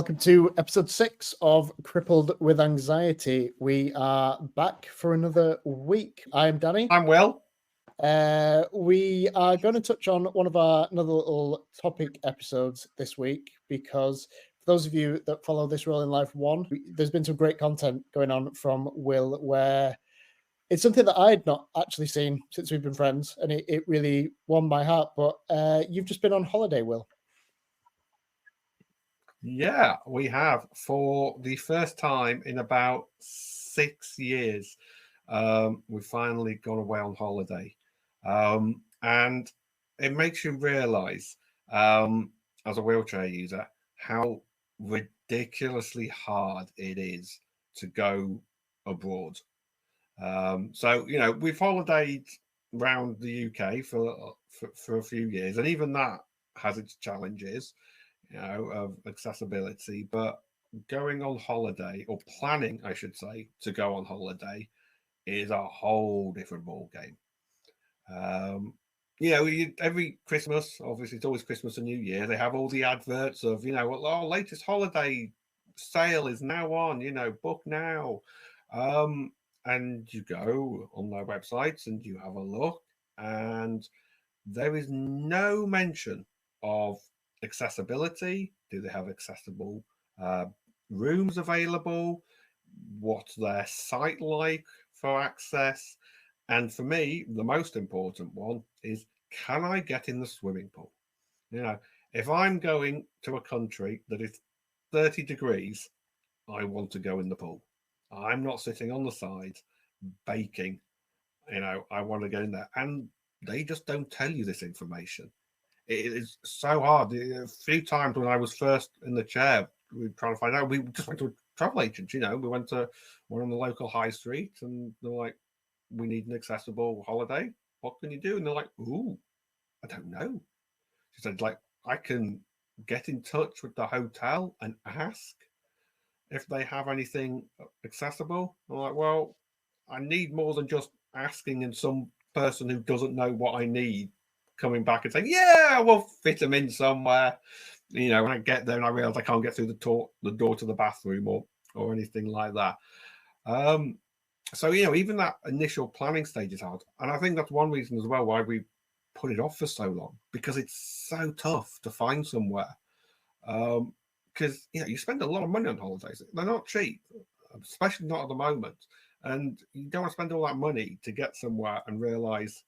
Welcome to episode 6 of Crippled with Anxiety. We are back for another week. I'm Danny. I'm Will. We are going to touch on one of our another little topic episodes this week because for those of you that follow This Role in Life 1, there's been some great content going on from Will where it's something that I had not actually seen since we've been friends, and it really warmed my heart. But you've just been on holiday, Will. Yeah, we have for the first time in about 6 years. We've finally gone away on holiday, and it makes you realise, as a wheelchair user, how ridiculously hard it is to go abroad. So we've holidayed around the UK for a few years, and even that has its challenges. Of accessibility, but going on holiday, or planning, I should say, to go on holiday is a whole different ball game. Every Christmas, obviously it's always Christmas and New Year, they have all the adverts of, our latest holiday sale is now on, book now. And you go on their websites and you have a look, and there is no mention of accessibility. Do they have accessible rooms available? What's their site like for access? And for me, the most important one is, can I get in the swimming pool? If I'm going to a country that is 30 degrees, I want to go in the pool. I'm not sitting on the side baking. I want to get in there. And they just don't tell you this information. It is so hard. A few times when I was first in the chair, we were trying to find out. We just went to a travel agent. We went to one on the local high street, and they're like, "We need an accessible holiday. What can you do?" And they're like, "Ooh, I don't know." She said, "Like, I can get in touch with the hotel and ask if they have anything accessible." I'm like, "Well, I need more than just asking and some person who doesn't know what I need coming back and saying, yeah, we'll fit them in somewhere." When I get there and I realize I can't get through the door to the bathroom or anything like that. So even that initial planning stage is hard. And I think that's one reason as well why we put it off for so long, because it's so tough to find somewhere. Because you spend a lot of money on holidays. They're not cheap, especially not at the moment. And you don't want to spend all that money to get somewhere and realize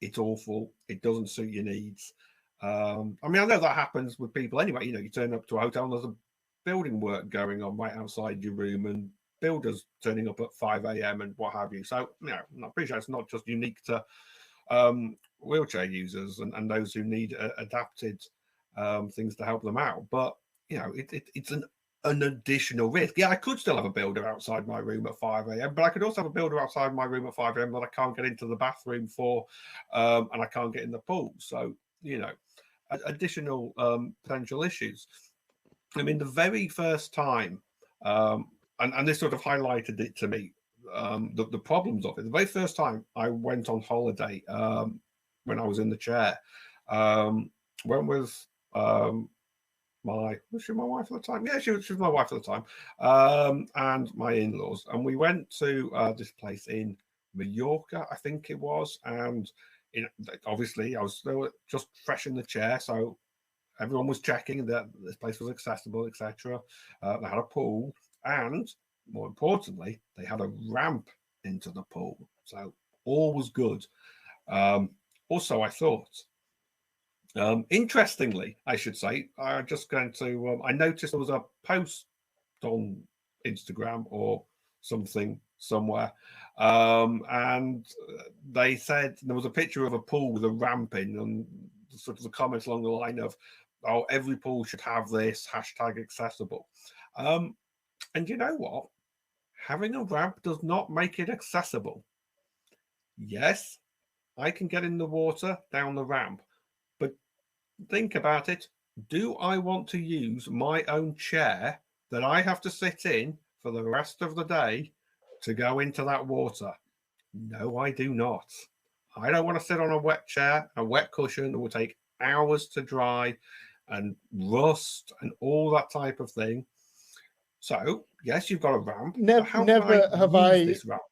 it's awful, it doesn't suit your needs. I know that happens with people anyway. You turn up to a hotel and there's a building work going on right outside your room, and builders turning up at 5 a.m. and what have you. So, I appreciate it's not just unique to wheelchair users and those who need adapted things to help them out. But, it's an additional risk. Yeah, I could still have a builder outside my room at 5 a.m., but I could also have a builder outside my room at 5 a.m. that I can't get into the bathroom for, and I can't get in the pool. So, additional potential issues. The very first time, and this sort of highlighted it to me, the problems of it. The very first time I went on holiday, when I was in the chair, when was was she my wife at the time? Yeah, she was my wife at the time, and my in-laws, and we went to this place in Mallorca, I think it was, and obviously I was still just fresh in the chair, so everyone was checking that this place was accessible, etc. They had a pool, and more importantly, they had a ramp into the pool, so all was good. Also, I thought, interestingly, I should say, I'm just going to, I noticed there was a post on Instagram or something somewhere, and they said there was a picture of a pool with a ramp in, and sort of the comments along the line of, "Oh, every pool should have this, #accessible." And you know what? Having a ramp does not make it accessible. Yes, I can get in the water down the ramp, but think about it. Do I want to use my own chair that I have to sit in for the rest of the day to go into that water? No, I do not. I don't want to sit on a wet chair, a wet cushion that will take hours to dry. and rust and all that type of thing. So yes, you've got a ramp. But how can I use this ramp?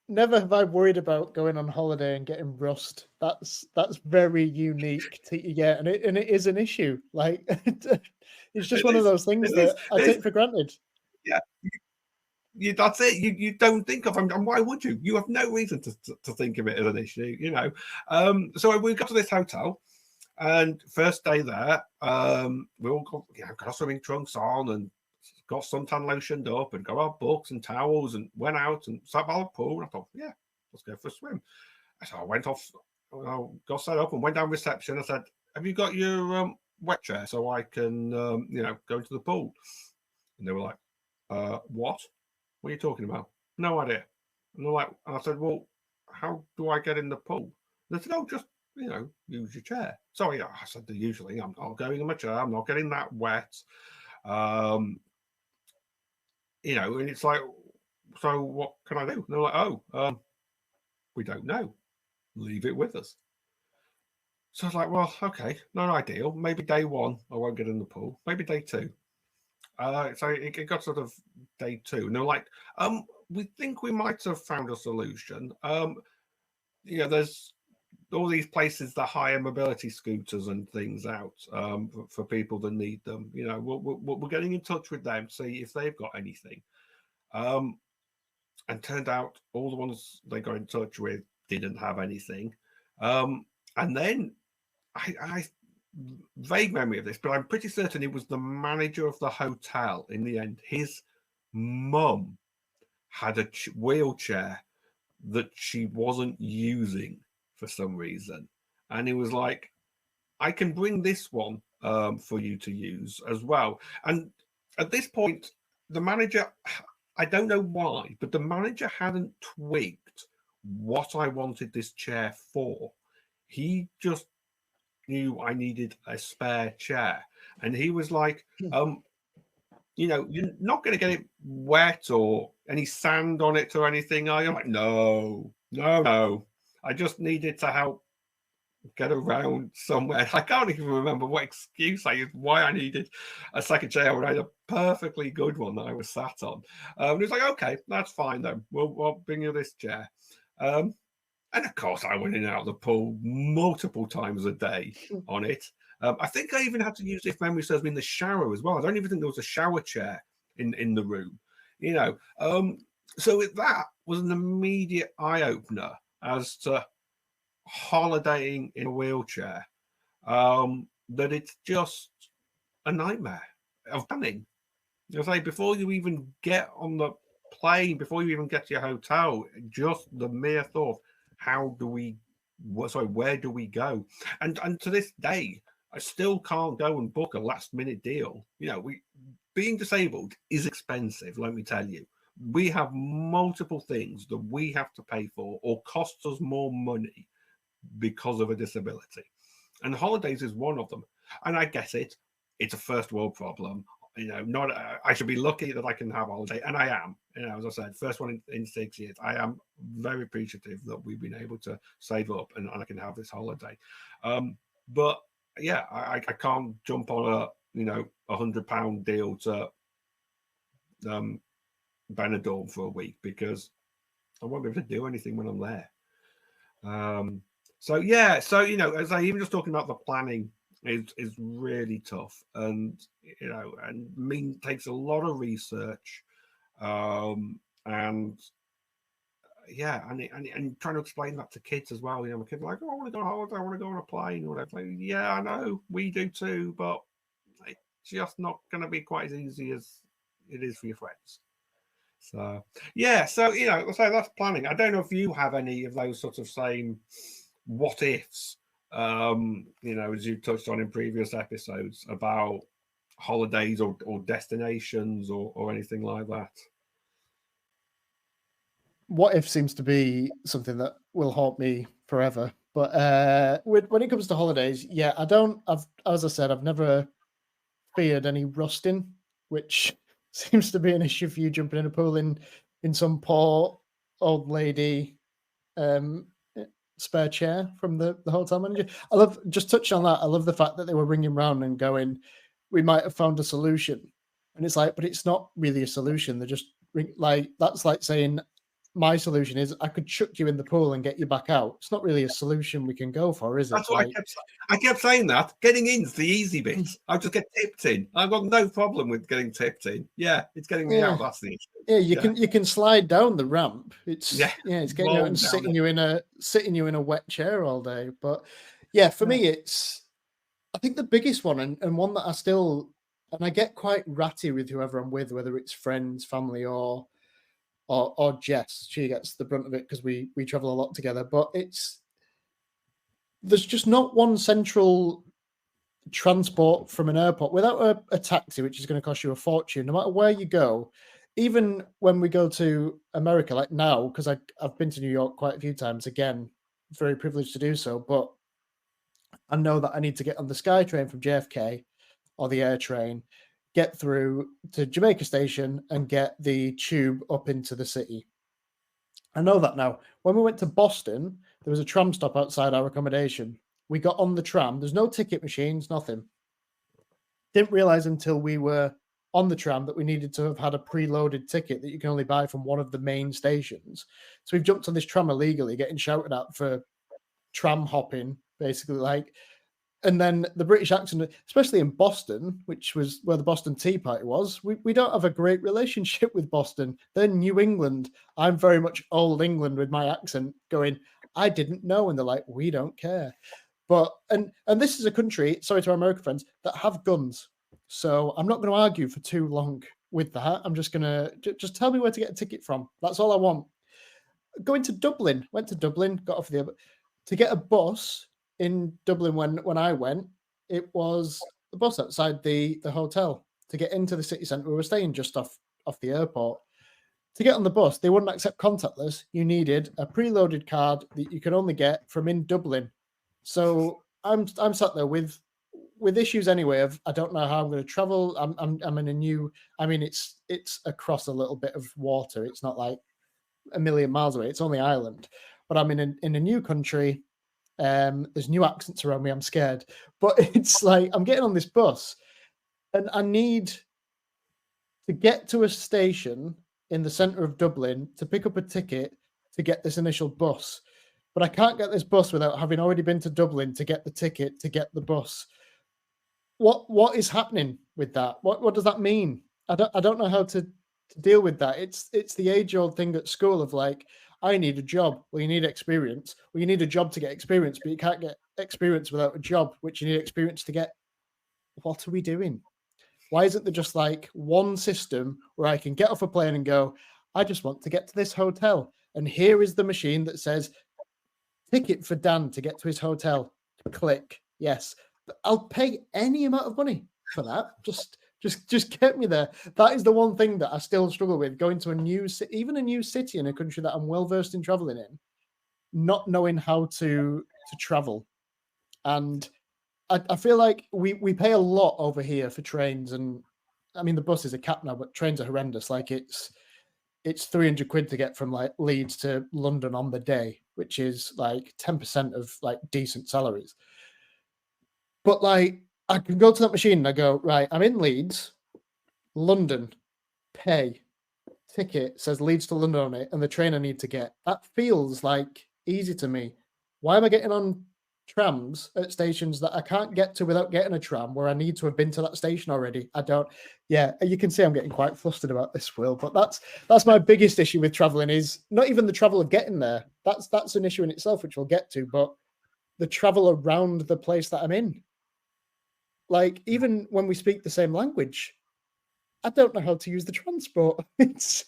Never have I worried about going on holiday and getting rust. That's very unique to yeah, and it is an issue. Like it's just one of those things that I take for granted. Yeah, that's it. You don't think of them, and why would you? You have no reason to think of it as an issue, you know. So we got to this hotel, and first day there, we all got our swimming trunks on and got suntan lotioned up and got our books and towels and went out and sat by the pool. And I thought, yeah, let's go for a swim. So I went off, got set up and went down reception. I said, have you got your wet chair so I can, go into the pool? And they were like, what? What are you talking about? No idea. And they're like, and I said, well, how do I get in the pool? And they said, oh, just, use your chair. Sorry, I said, usually I'm not going in my chair. I'm not getting that wet. And it's like, so what can I do? And they're like, oh, we don't know. Leave it with us. So I was like, well, okay, not ideal. Maybe day one, I won't get in the pool. Maybe day two. So it got sort of day two. And they're like, we think we might have found a solution. There's all these places that hire mobility scooters and things out for people that need them. We're getting in touch with them to see if they've got anything. And turned out all the ones they got in touch with didn't have anything. And then I vague memory of this, but I'm pretty certain it was the manager of the hotel in the end. His mum had a wheelchair that she wasn't using for some reason. And he was like, I can bring this one for you to use as well. And at this point, the manager, I don't know why, but the manager hadn't tweaked what I wanted this chair for. He just knew I needed a spare chair. And he was like, you're not going to get it wet or any sand on it or anything, are you? I'm like, no. I just needed to help get around somewhere. I can't even remember what excuse I used, why I needed a second chair when I had a perfectly good one that I was sat on. And he was like, okay, that's fine then. We'll bring you this chair. And of course, I went in and out of the pool multiple times a day on it. I think I even had to use, if memory serves me, in the shower as well. I don't even think there was a shower chair in the room, So that was an immediate eye-opener as to holidaying in a wheelchair, that it's just a nightmare of planning. Before you even get on the plane, before you even get to your hotel, just the mere thought, where do we go? And to this day, I still can't go and book a last minute deal. Being disabled is expensive, let me tell you. We have multiple things that we have to pay for or costs us more money because of a disability. And holidays is one of them. And I get it. It's a first world problem. I should be lucky that I can have a holiday, and I am. As I said, first one in 6 years. I am very appreciative that we've been able to save up and I can have this holiday. But yeah, I can't jump on a £100 deal to Benidorm for a week because I won't be able to do anything when I'm there. As I even just talking about the planning is really tough, and takes a lot of research, and trying to explain that to kids as well. My kids are like, oh, I want to go on holiday, I want to go on a plane or whatever. Like, yeah, I know, we do too, but it's just not going to be quite as easy as it is for your friends. So that's planning. I don't know if you have any of those sort of same what ifs, as you touched on in previous episodes about holidays or destinations or anything like that. What if seems to be something that will haunt me forever. But when it comes to holidays, yeah, as I said, I've never feared any rusting, which seems to be an issue for you jumping in a pool in some poor old lady spare chair from the hotel manager. I love, just touching on that, I love the fact that they were ringing around and going, we might have found a solution. And it's like, but it's not really a solution. They're just like, that's like saying, my solution is I could chuck you in the pool and get you back out. It's not really a solution we can go for, is it? That's what I kept saying. That getting in's the easy bit. I just get tipped in. I've got no problem with getting tipped in. Yeah, it's getting me out. That's the issue. Yeah, you can slide down the ramp. It's it's getting out and sitting you in a wet chair all day. But yeah, for me, it's, I think the biggest one and one that I still, and I get quite ratty with whoever I'm with, whether it's friends, family, or Jess. She gets the brunt of it because we travel a lot together. But there's just not one central transport from an airport without a taxi, which is going to cost you a fortune, no matter where you go. Even when we go to America, like now, because I've been to New York quite a few times, again, very privileged to do so, but I know that I need to get on the SkyTrain from JFK or the air train, get through to Jamaica Station and get the tube up into the city. I know that now. When we went to Boston, there was a tram stop outside our accommodation. We got on the tram. There's no ticket machines, nothing. Didn't realize until we were on the tram that we needed to have had a preloaded ticket that you can only buy from one of the main stations. So we've jumped on this tram illegally, getting shouted at for tram hopping, basically, like. And then the British accent, especially in Boston, which was where the Boston Tea Party was, we don't have a great relationship with Boston. They're New England. I'm very much old England with my accent going, I didn't know. And they're like, we don't care. But, and this is a country, sorry to our American friends, that have guns. So I'm not going to argue for too long with that. I'm just going to, just tell me where to get a ticket from. That's all I want. Going to Dublin, went to Dublin, got off to get a bus in Dublin when I went, it was the bus outside the hotel to get into the city centre. We were staying just off the airport. To get on the bus, they wouldn't accept contactless. You needed a preloaded card that you could only get from in Dublin. So I'm sat there with issues anyway of I don't know how I'm going to travel. I'm in a new, I mean it's across a little bit of water. It's not like a million miles away. It's only Ireland, but I'm in a new country. There's new accents around me. I'm scared, but it's like I'm getting on this bus and I need to get to a station in the center of Dublin to pick up a ticket to get this initial bus. But I can't get this bus without having already been to Dublin to get the ticket to get the bus. What is happening with that? What does that mean? I don't know how to deal with that. It's the age-old thing at school of like, I need a job. Well, you need experience. Well, you need a job to get experience, but you can't get experience without a job, which you need experience to get. What are we doing? Why isn't there just like one system where I can get off a plane and go, I just want to get to this hotel. And here is the machine that says, ticket for Dan to get to his hotel. Click. Yes. But I'll pay any amount of money for that. Just get me there. That is the one thing that I still struggle with, going to a new city, even a new city in a country that I'm well versed in traveling in, not knowing how to travel. And I feel like we pay a lot over here for trains, and I mean the buses are capped now, but trains are horrendous. Like it's 300 quid to get from like Leeds to London on the day, which is like 10% of like decent salaries. But like I can go to that machine and I go, right, I'm in Leeds, London, pay, ticket, says Leeds to London on it, and the train I need to get. That feels like easy to me. Why am I getting on trams at stations that I can't get to without getting a tram where I need to have been to that station already? I don't. Yeah, you can see I'm getting quite flustered about this, Will, but that's my biggest issue with traveling is not even the travel of getting there. That's an issue in itself, which we'll get to, but the travel around the place that I'm in. Like, even when we speak the same language, I don't know how to use the transport. It's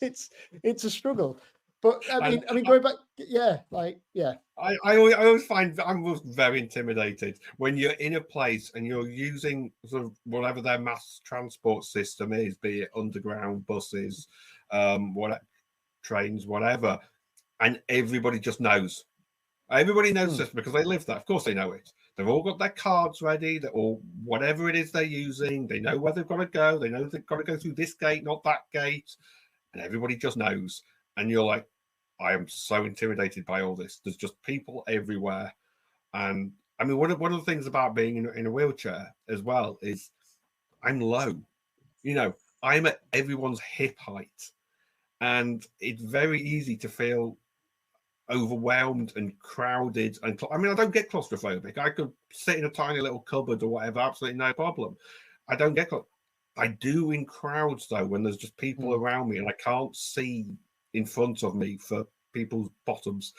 a struggle. But I mean, going back, yeah. I always find that I'm very intimidated when you're in a place and you're using sort of whatever their mass transport system is, be it underground buses, trains, whatever, and everybody just knows. Everybody knows this because they live there. Of course, they know it. They've all got their cards ready, or whatever it is they're using. They know where they've got to go. They know they've got to go through this gate, not that gate, and everybody just knows. And you're like, I am so intimidated by all this. There's just people everywhere. And I mean, one of the things about being in a wheelchair as well is I'm low. You know, I'm at everyone's hip height. And it's very easy to feel overwhelmed and crowded. And I mean, I don't get claustrophobic. I could sit in a tiny little cupboard or whatever, absolutely no problem. I don't get I do in crowds though, when there's just people around me and I can't see in front of me for people's bottoms.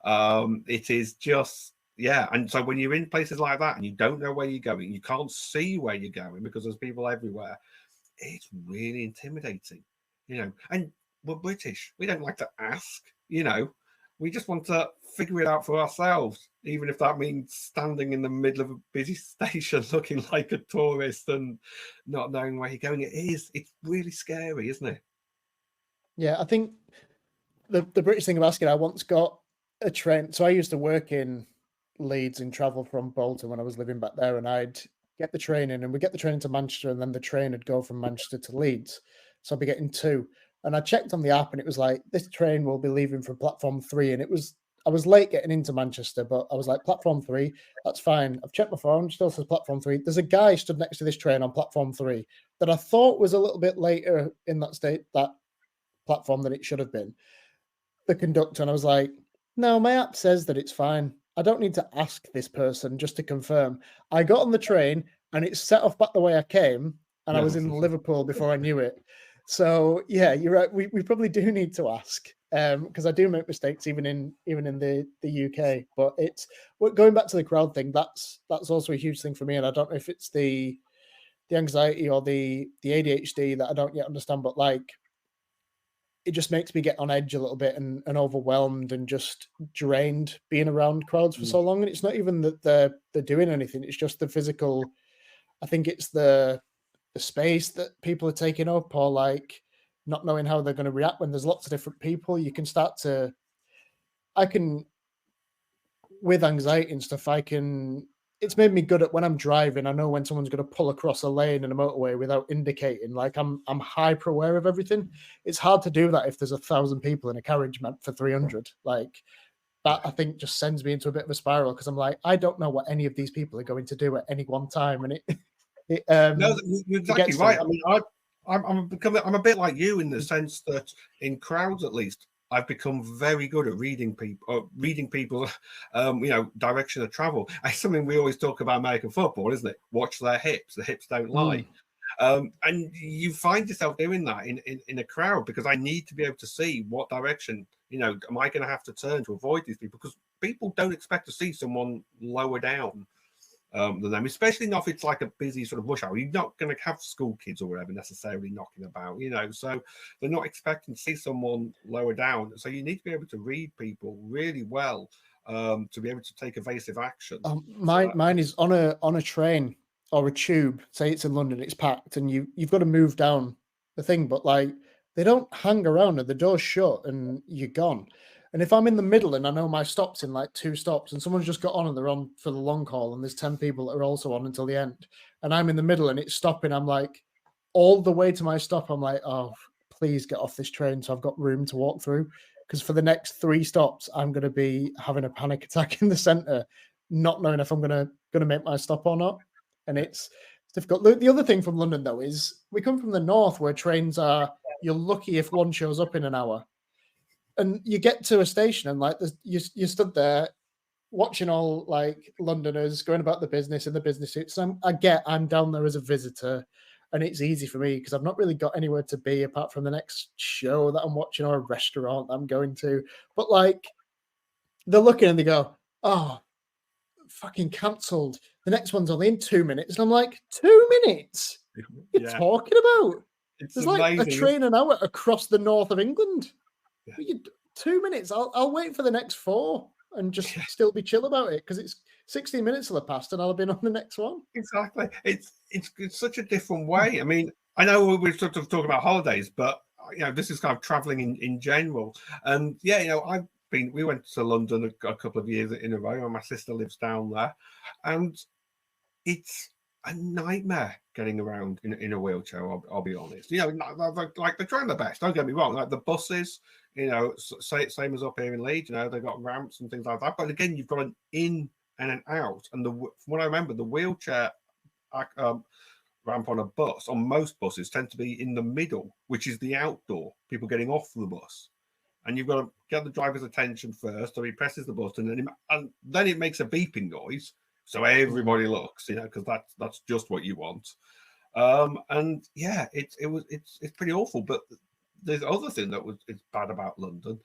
It is just, yeah. And so when you're in places like that and you don't know where you're going, you can't see where you're going because there's people everywhere. It's really intimidating, you know. And we're British. We don't like to ask, you know. We just want to figure it out for ourselves, even if that means standing in the middle of a busy station looking like a tourist and not knowing where you're going. It's really scary, isn't it? Yeah, I think the British thing of asking, I once got a train. So I used to work in Leeds and travel from Bolton when I was living back there, and I'd get the train in, and we'd get the train to Manchester, and then the train would go from Manchester to Leeds. So I'd be getting two. And I checked on the app and it was like, this train will be leaving from platform 3. And I was late getting into Manchester, but I was like, platform 3, that's fine. I've checked my phone, still says platform 3. There's a guy stood next to this train on platform 3 that I thought was a little bit later in that platform than it should have been. The conductor, and I was like, no, my app says that it's fine. I don't need to ask this person just to confirm. I got on the train and it set off back the way I came, and I was in Liverpool before I knew it. So yeah, you're right. We probably do need to ask, because I do make mistakes even in the UK. But it's going back to the crowd thing. That's also a huge thing for me, and I don't know if it's the anxiety or the ADHD that I don't yet understand. But like, it just makes me get on edge a little bit and overwhelmed and just drained being around crowds for so long. And it's not even that they're doing anything; it's just the physical. I think it's the space that people are taking up, or like not knowing how they're going to react when there's lots of different people. You can start to, with anxiety and stuff, it's made me good at when I'm driving. I know when someone's going to pull across a lane in a motorway without indicating. Like I'm hyper aware of everything. It's hard to do that if there's 1,000 people in a carriage meant for 300. Like that, I think, just sends me into a bit of a spiral because I'm like, I don't know what any of these people are going to do at any one time, and no, you're exactly right. I mean, I'm a bit like you in the sense that in crowds, at least, I've become very good at reading people, direction of travel. It's something we always talk about American football, isn't it? Watch their hips. The hips don't lie. And you find yourself doing that in a crowd because I need to be able to see what direction, am I going to have to turn to avoid these people? Because people don't expect to see someone lower down than them, especially not if it's like a busy sort of rush hour. You're not going to have school kids or whatever necessarily knocking about, so they're not expecting to see someone lower down. So you need to be able to read people really well to be able to take evasive action. Mine is on a train or a tube. Say it's in London, it's packed, and you've got to move down the thing, but like they don't hang around and the door's shut and you're gone. And if I'm in the middle and I know my stop's in like 2 stops and someone's just got on and they're on for the long haul and there's 10 people that are also on until the end and I'm in the middle and it's stopping, I'm like, all the way to my stop, I'm like, oh, please get off this train so I've got room to walk through. Because for the next 3 stops, I'm going to be having a panic attack in the center, not knowing if I'm going to make my stop or not. And it's difficult. The other thing from London, though, is we come from the north where trains are, you're lucky if one shows up in an hour. And you get to a station and like you stood there watching all like Londoners going about the business in the business suits. I'm down there as a visitor, and it's easy for me because I've not really got anywhere to be apart from the next show that I'm watching or a restaurant that I'm going to. But like, they're looking and they go, "Oh, fucking cancelled. The next one's only in 2 minutes," and I'm like, 2 minutes? You're talking about? It's There's amazing. Like a train an hour across the north of England. Yeah. 2 minutes. I'll wait for the next 4 and just still be chill about it because it's 16 minutes will have passed and I'll have been on the next one. Exactly. It's such a different way. I mean, I know we're sort of talking about holidays, but this is kind of traveling in general. And we went to London a couple of years in a row, and my sister lives down there, and it's a nightmare getting around in a wheelchair. I'll be honest. You know, like they're trying their best. Don't get me wrong. Like the buses, you know, same as up here in Leeds. You know, they've got ramps and things like that. But again, you've got an in and an out. And from what I remember, the wheelchair ramp on a bus, on most buses, tend to be in the middle, which is the outdoor. People getting off the bus. And you've got to get the driver's attention first, so he presses the button, and then it makes a beeping noise, so everybody looks, you know, because that's just what you want. And yeah, it's pretty awful. But the other thing that is bad about London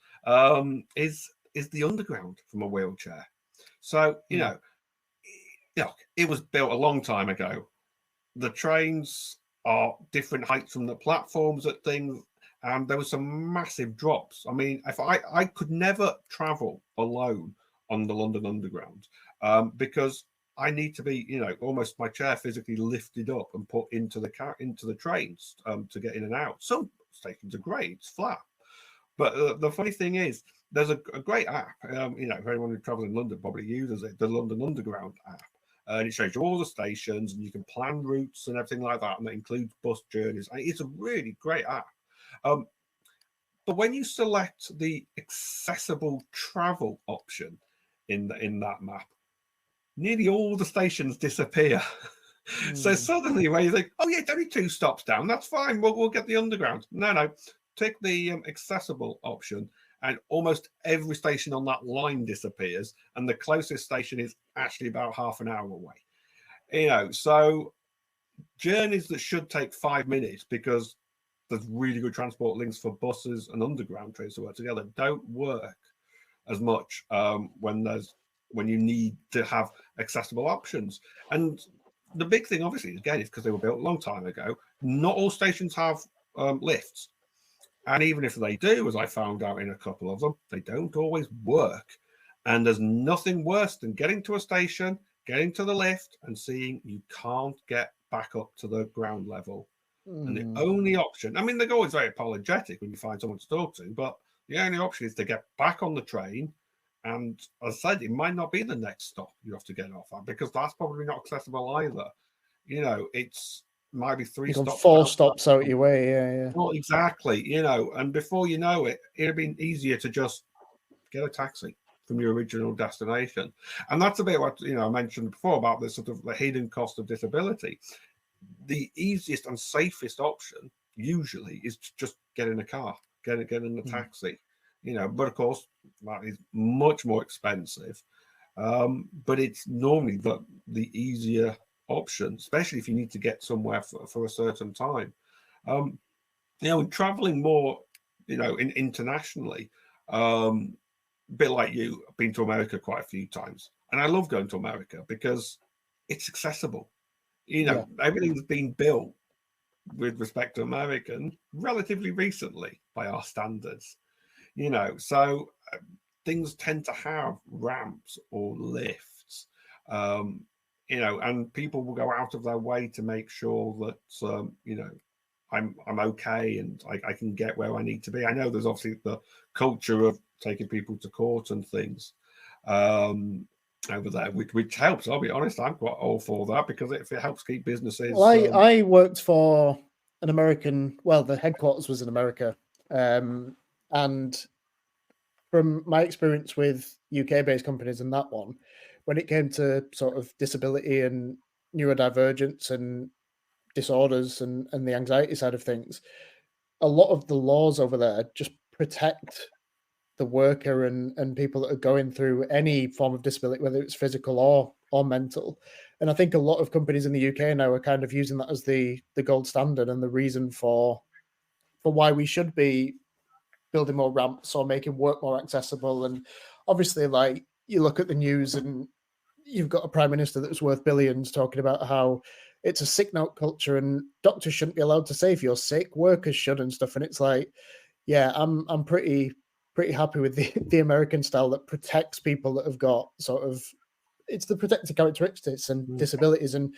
is the underground from a wheelchair. So you know, it was built a long time ago. The trains are different heights from the platforms at things. And there were some massive drops. I mean, if I could never travel alone on the London Underground because I need to be, you know, almost my chair physically lifted up and put into the trains to get in and out. Some stations are great; it's flat. But the funny thing is, there's a great app. You know, if anyone who travels in London probably uses it, the London Underground app. And it shows you all the stations, and you can plan routes and everything like that, and that includes bus journeys. It's a really great app. But when you select the accessible travel option in that map, nearly all the stations disappear. So suddenly, where you think, oh yeah, it's only 2 stops down, that's fine. We'll get the underground. No, take the accessible option, and almost every station on that line disappears, and the closest station is actually about half an hour away. You know, so journeys that should take 5 minutes because there's really good transport links for buses and underground trains to work together don't work as much when you need to have accessible options. And the big thing, obviously, again, is because they were built a long time ago. Not all stations have lifts, and even if they do, as I found out in a couple of them, they don't always work. And there's nothing worse than getting to a station, getting to the lift, and seeing you can't get back up to the ground level. And the only option, I mean, they're always very apologetic when you find someone to talk to, but the only option is to get back on the train. And as I said, it might not be the next stop you have to get off at, because that's probably not accessible either. You know, it's might be 3 stops. 4 stops out your way, yeah. Well, exactly, you know, and before you know it, it'd been easier to just get a taxi from your original destination. And that's a bit what, you know, I mentioned before about this sort of the hidden cost of disability. The easiest and safest option usually is to just get in a car, get in a taxi, you know. But of course, that is much more expensive. But it's normally the easier option, especially if you need to get somewhere for a certain time. You know, traveling more, you know, internationally, a bit like you, I've been to America quite a few times, and I love going to America because it's accessible. You know, everything's been built with respect to American relatively recently by our standards, you know, so things tend to have ramps or lifts, you know, and people will go out of their way to make sure that, you know, I'm okay and I can get where I need to be. I know there's obviously the culture of taking people to court and things, over there, which helps. I'll be honest, I'm quite all for that, because if it helps keep businesses. Well, I worked for an American. Well, the headquarters was in America, and from my experience with UK-based companies and that one, when it came to sort of disability and neurodivergence and disorders and the anxiety side of things, a lot of the laws over there just protect the worker and people that are going through any form of disability, whether it's physical or mental. And I think a lot of companies in the UK now are kind of using that as the gold standard and the reason for why we should be building more ramps or making work more accessible. And obviously, like, you look at the news and you've got a prime minister that's worth billions talking about how it's a sick note culture and doctors shouldn't be allowed to say if you're sick, workers should and stuff. And it's like, yeah, I'm pretty happy with the American style that protects people that have got sort of, it's the protected characteristics and disabilities and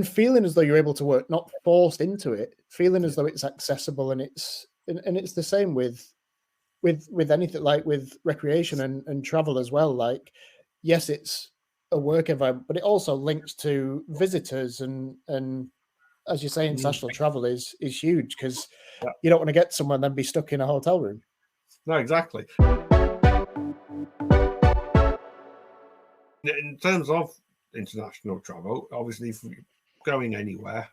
feeling as though you're able to work, not forced into it, feeling as though it's accessible. And it's the same with anything, like with recreation and travel as well. Like, yes, it's a work environment, but it also links to visitors and as you say, international travel is huge because you don't want to get somewhere and then be stuck in a hotel room. No, exactly. In terms of international travel, obviously, if you're going anywhere,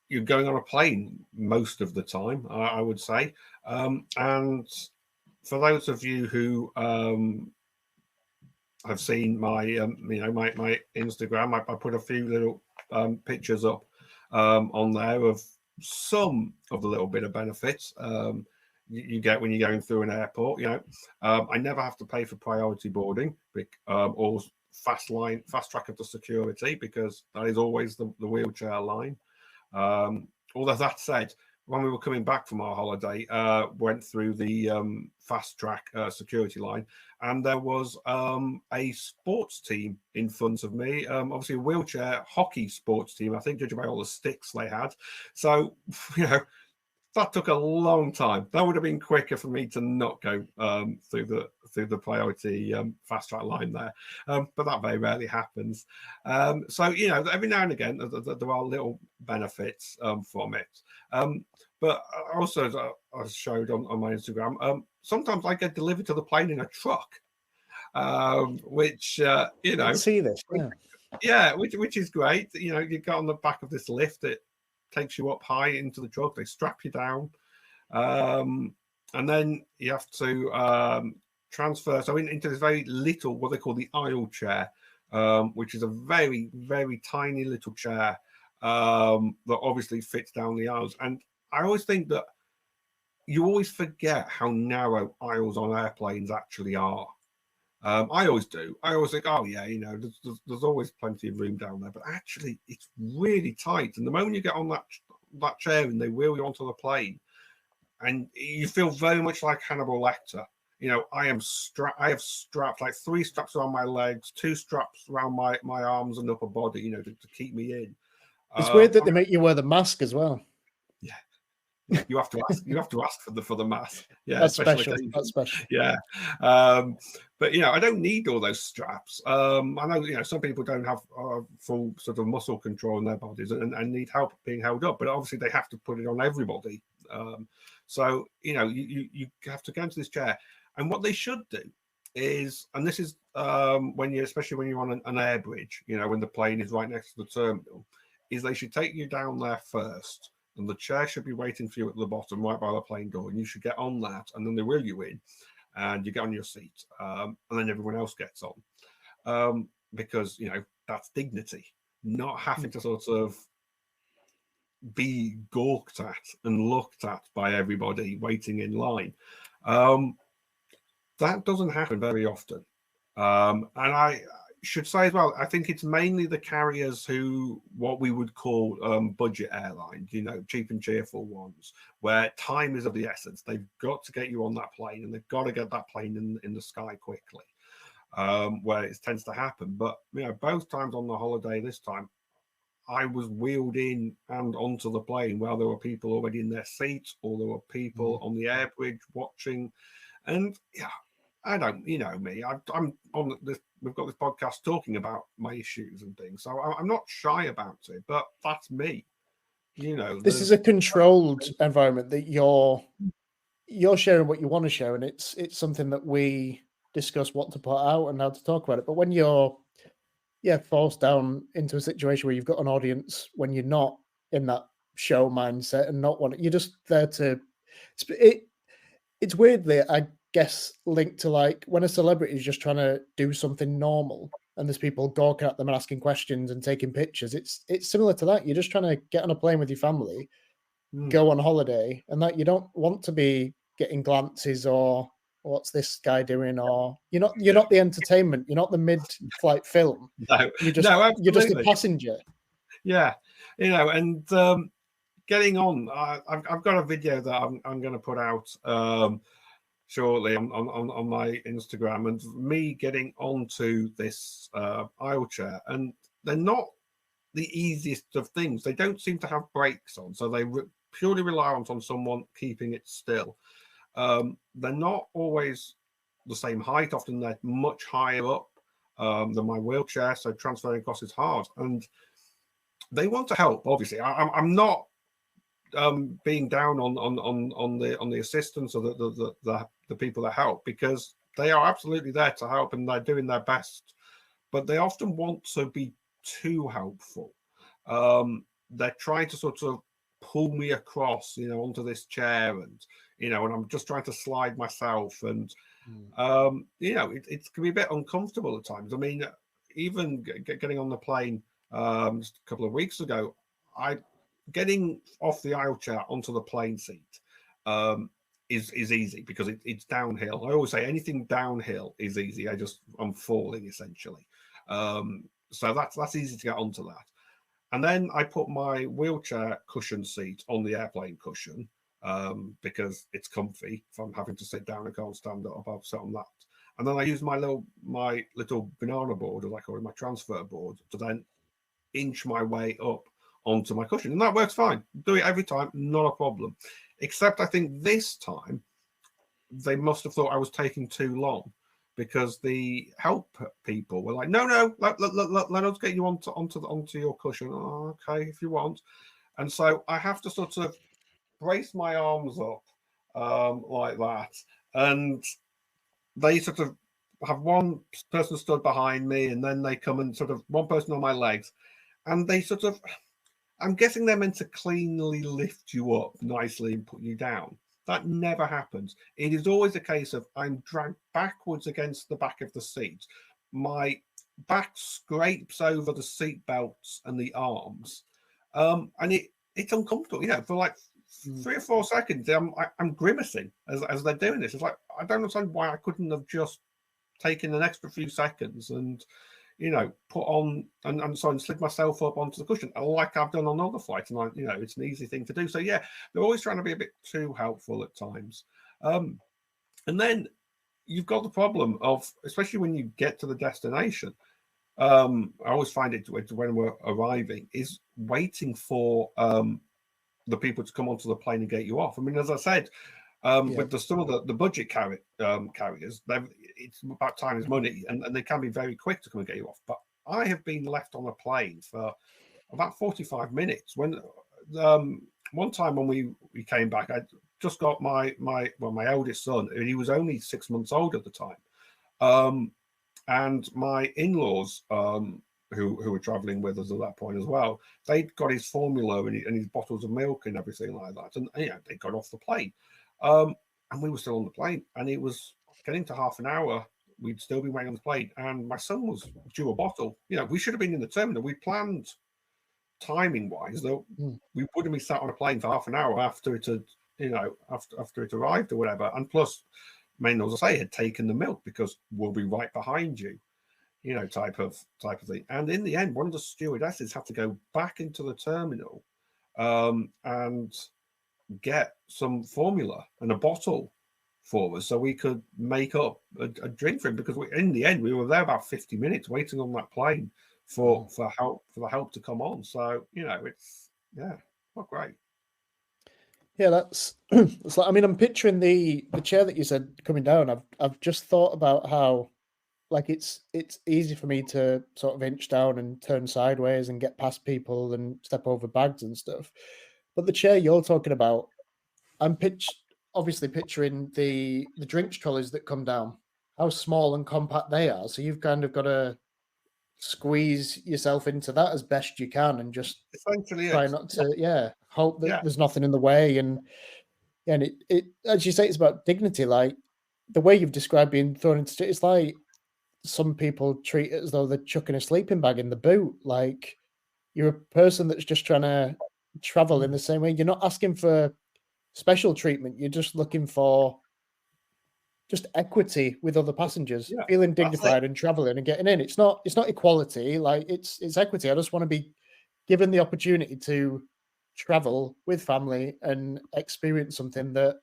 you're going on a plane most of the time, I would say. And for those of you who have seen my, my Instagram, I put a few little pictures up on there of some of the little bit of benefits you get when you're going through an airport. I never have to pay for priority boarding or fast track of the security, because that is always the wheelchair line. Although that said, when we were coming back from our holiday, went through the fast track security line, and there was a sports team in front of me, obviously a wheelchair hockey sports team, I think, judging by all the sticks they had. So, that took a long time. That would have been quicker for me to not go through the priority fast track line there, but that very rarely happens. So every now and again there are little benefits from it. But also, as I showed on my Instagram, sometimes I get delivered to the plane in a truck, which I see this, which is great. You get on the back of this lift. It takes you up high into the truck. They strap you down, and then you have to transfer into this very little, what they call the aisle chair, which is a very, very tiny little chair that obviously fits down the aisles. And I always think that you always forget how narrow aisles on airplanes actually are. I always do. I always think, oh yeah, there's always plenty of room down there, but actually it's really tight. And the moment you get on that chair and they wheel you onto the plane, and you feel very much like Hannibal Lecter. I have straps, like 3 straps around my legs, 2 straps around my arms and upper body, to keep me in. It's weird that they make you wear the mask as well. Yeah. You have to ask for the mask. Yeah, that's special. That's special. Yeah, but I don't need all those straps. I know some people don't have full sort of muscle control in their bodies and need help being held up, but obviously they have to put it on everybody. So you have to go into this chair, and what they should do is, and this is especially when you're on an air bridge, when the plane is right next to the terminal, is they should take you down there first. And the chair should be waiting for you at the bottom, right by the plane door, and you should get on that, and then they wheel you in, and you get on your seat, and then everyone else gets on, because that's dignity, not having to sort of be gawked at and looked at by everybody waiting in line. That doesn't happen very often, and I should say as well, I think it's mainly the carriers who, what we would call budget airlines, cheap and cheerful ones, where time is of the essence. They've got to get you on that plane, and they've got to get that plane in the sky quickly, where it tends to happen. But both times on the holiday this time, I was wheeled in and onto the plane while there were people already in their seats, or there were people on the air bridge watching. And I don't, me, I'm on this. We've got this podcast talking about my issues and things, so I'm not shy about it. But that's me. This is a controlled environment that you're sharing what you want to share, and it's something that we discuss what to put out and how to talk about it. But when you're forced down into a situation where you've got an audience, when you're not in that show mindset and not you're just there to. It's weirdly, I guess, linked to like when a celebrity is just trying to do something normal and there's people gawking at them and asking questions and taking pictures. It's similar to that. You're just trying to get on a plane with your family, go on holiday, and that you don't want to be getting glances or what's this guy doing, or you're not the entertainment. You're not the mid-flight film. No, you're just a passenger. Yeah, and getting on. I've got a video that I'm going to put out shortly on my Instagram, and me getting onto this aisle chair, and they're not the easiest of things. They don't seem to have brakes on, so they purely reliant on someone keeping it still. They're not always the same height. Often they're much higher up. than my wheelchair, so transferring across is hard. And they want to help. Obviously, I'm not being down on the assistants or the people that help, because they are absolutely there to help and they're doing their best. But they often want to be too helpful. They're trying to sort of pull me across, onto this chair, and and I'm just trying to slide myself, and it can be a bit uncomfortable at times. I mean, even getting on the plane just a couple of weeks ago, getting off the aisle chair onto the plane seat is easy because it's downhill. I always say anything downhill is easy. I'm falling essentially. So that's easy to get onto that. And then I put my wheelchair cushion seat on the airplane cushion because it's comfy. If I'm having to sit down and can't stand up, I'll sit on that. And then I use my little banana board, or like my transfer board, to then inch my way up onto my cushion, and that works fine. Do it every time, not a problem. Except I think this time they must have thought I was taking too long, because the help people were like, no, let us get you onto your cushion. Oh, okay, if you want. And so I have to sort of brace my arms up like that, and they sort of have one person stood behind me, and then they come and sort of one person on my legs, and they sort of, I'm guessing they're meant to cleanly lift you up nicely and put you down. That never happens. It is always a case of I'm dragged backwards against the back of the seat. My back scrapes over the seat belts and the arms, and it's uncomfortable. For like 3 or 4 seconds, I'm grimacing as they're doing this. It's like, I don't understand why I couldn't have just taken an extra few seconds and put on and slid myself up onto the cushion, like I've done on other flights. And it's an easy thing to do. So yeah, they're always trying to be a bit too helpful at times. And then you've got the problem of, especially when you get to the destination, I always find it when we're arriving is waiting for the people to come onto the plane and get you off. I mean, as I said, with some of the budget carriers, it's about time is money, and they can be very quick to come and get you off. But I have been left on a plane for about 45 minutes. When one time when we came back, I just got my eldest son. He was only 6 months old at the time, and my in-laws, who were traveling with us at that point as well, they'd got his formula and his bottles of milk and everything like that, and they got off the plane. And we were still on the plane, and it was getting to half an hour. We'd still be waiting on the plane, and my son was due a bottle. We should have been in the terminal. We planned timing wise, though, we wouldn't be sat on a plane for half an hour after it had, after it arrived or whatever. And plus, as I say, had taken the milk because we'll be right behind you, type of thing. And in the end, one of the stewardesses had to go back into the terminal and get some formula and a bottle for us so we could make up a drink for him, because in the end we were there about 50 minutes waiting on that plane for the help to come on. So it's not great. Yeah, that's it's like, I mean, I'm picturing the chair that you said coming down. I've just thought about how, like, it's easy for me to sort of inch down and turn sideways and get past people and step over bags and stuff. But the chair you're talking about, I'm obviously picturing the drinks trolleys that come down, how small and compact they are. So you've kind of got to squeeze yourself into that as best you can and just essentially try not to, hope that there's nothing in the way. And it as you say, it's about dignity. Like the way you've described being thrown into it's like some people treat it as though they're chucking a sleeping bag in the boot. Like you're a person that's just trying to travel in the same way. You're not asking for special treatment. You're just looking for just equity with other passengers, feeling dignified and traveling and getting in. It's not equality. Like it's equity. I just want to be given the opportunity to travel with family and experience something that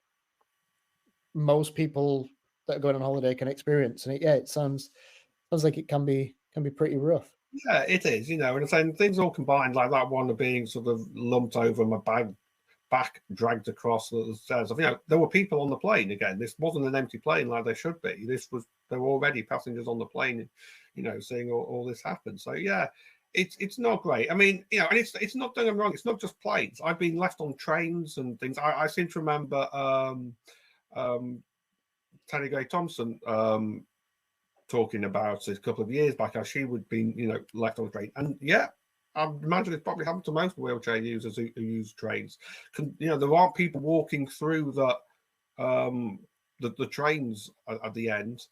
most people that are going on holiday can experience. And it sounds like it can be pretty rough. Yeah, it is, and I'm saying things all combined, like that one of being sort of lumped over my back dragged across the stairs. There were people on the plane again. This wasn't an empty plane like they should be. There were already passengers on the plane, seeing all this happen. So yeah, it's not great. I mean, and it's not, don't get me wrong, it's not just planes. I've been left on trains and things. I seem to remember Tanya Gray Thompson talking about it a couple of years back, how she would be, left on a train. And yeah, I imagine it's probably happened to most wheelchair users who use trains. There aren't people walking through the trains at the end,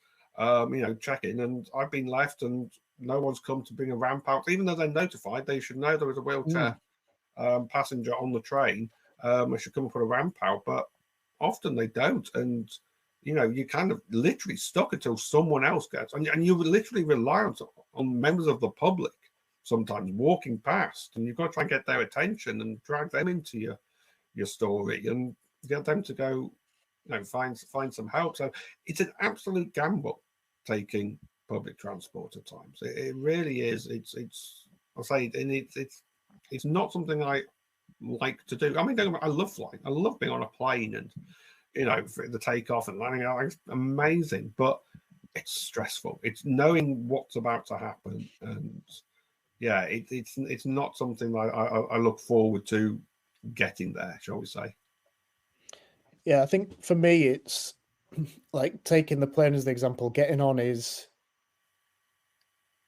checking. And I've been left, and no one's come to bring a ramp out, even though they're notified. They should know there was a wheelchair passenger on the train. They should come and put a ramp out, but often they don't. And you kind of literally stuck until someone else gets, and you would literally rely on members of the public sometimes walking past, and you've got to try and get their attention and drag them into your story and get them to go, find some help. So it's an absolute gamble taking public transport at times. It really is. It's not something I like to do. I mean, I love flying. I love being on a plane and the takeoff and landing. It's amazing, but it's stressful. It's knowing what's about to happen, and yeah, it's not something I look forward to getting there, shall we say? Yeah, I think for me, it's like taking the plane as the example. Getting on is,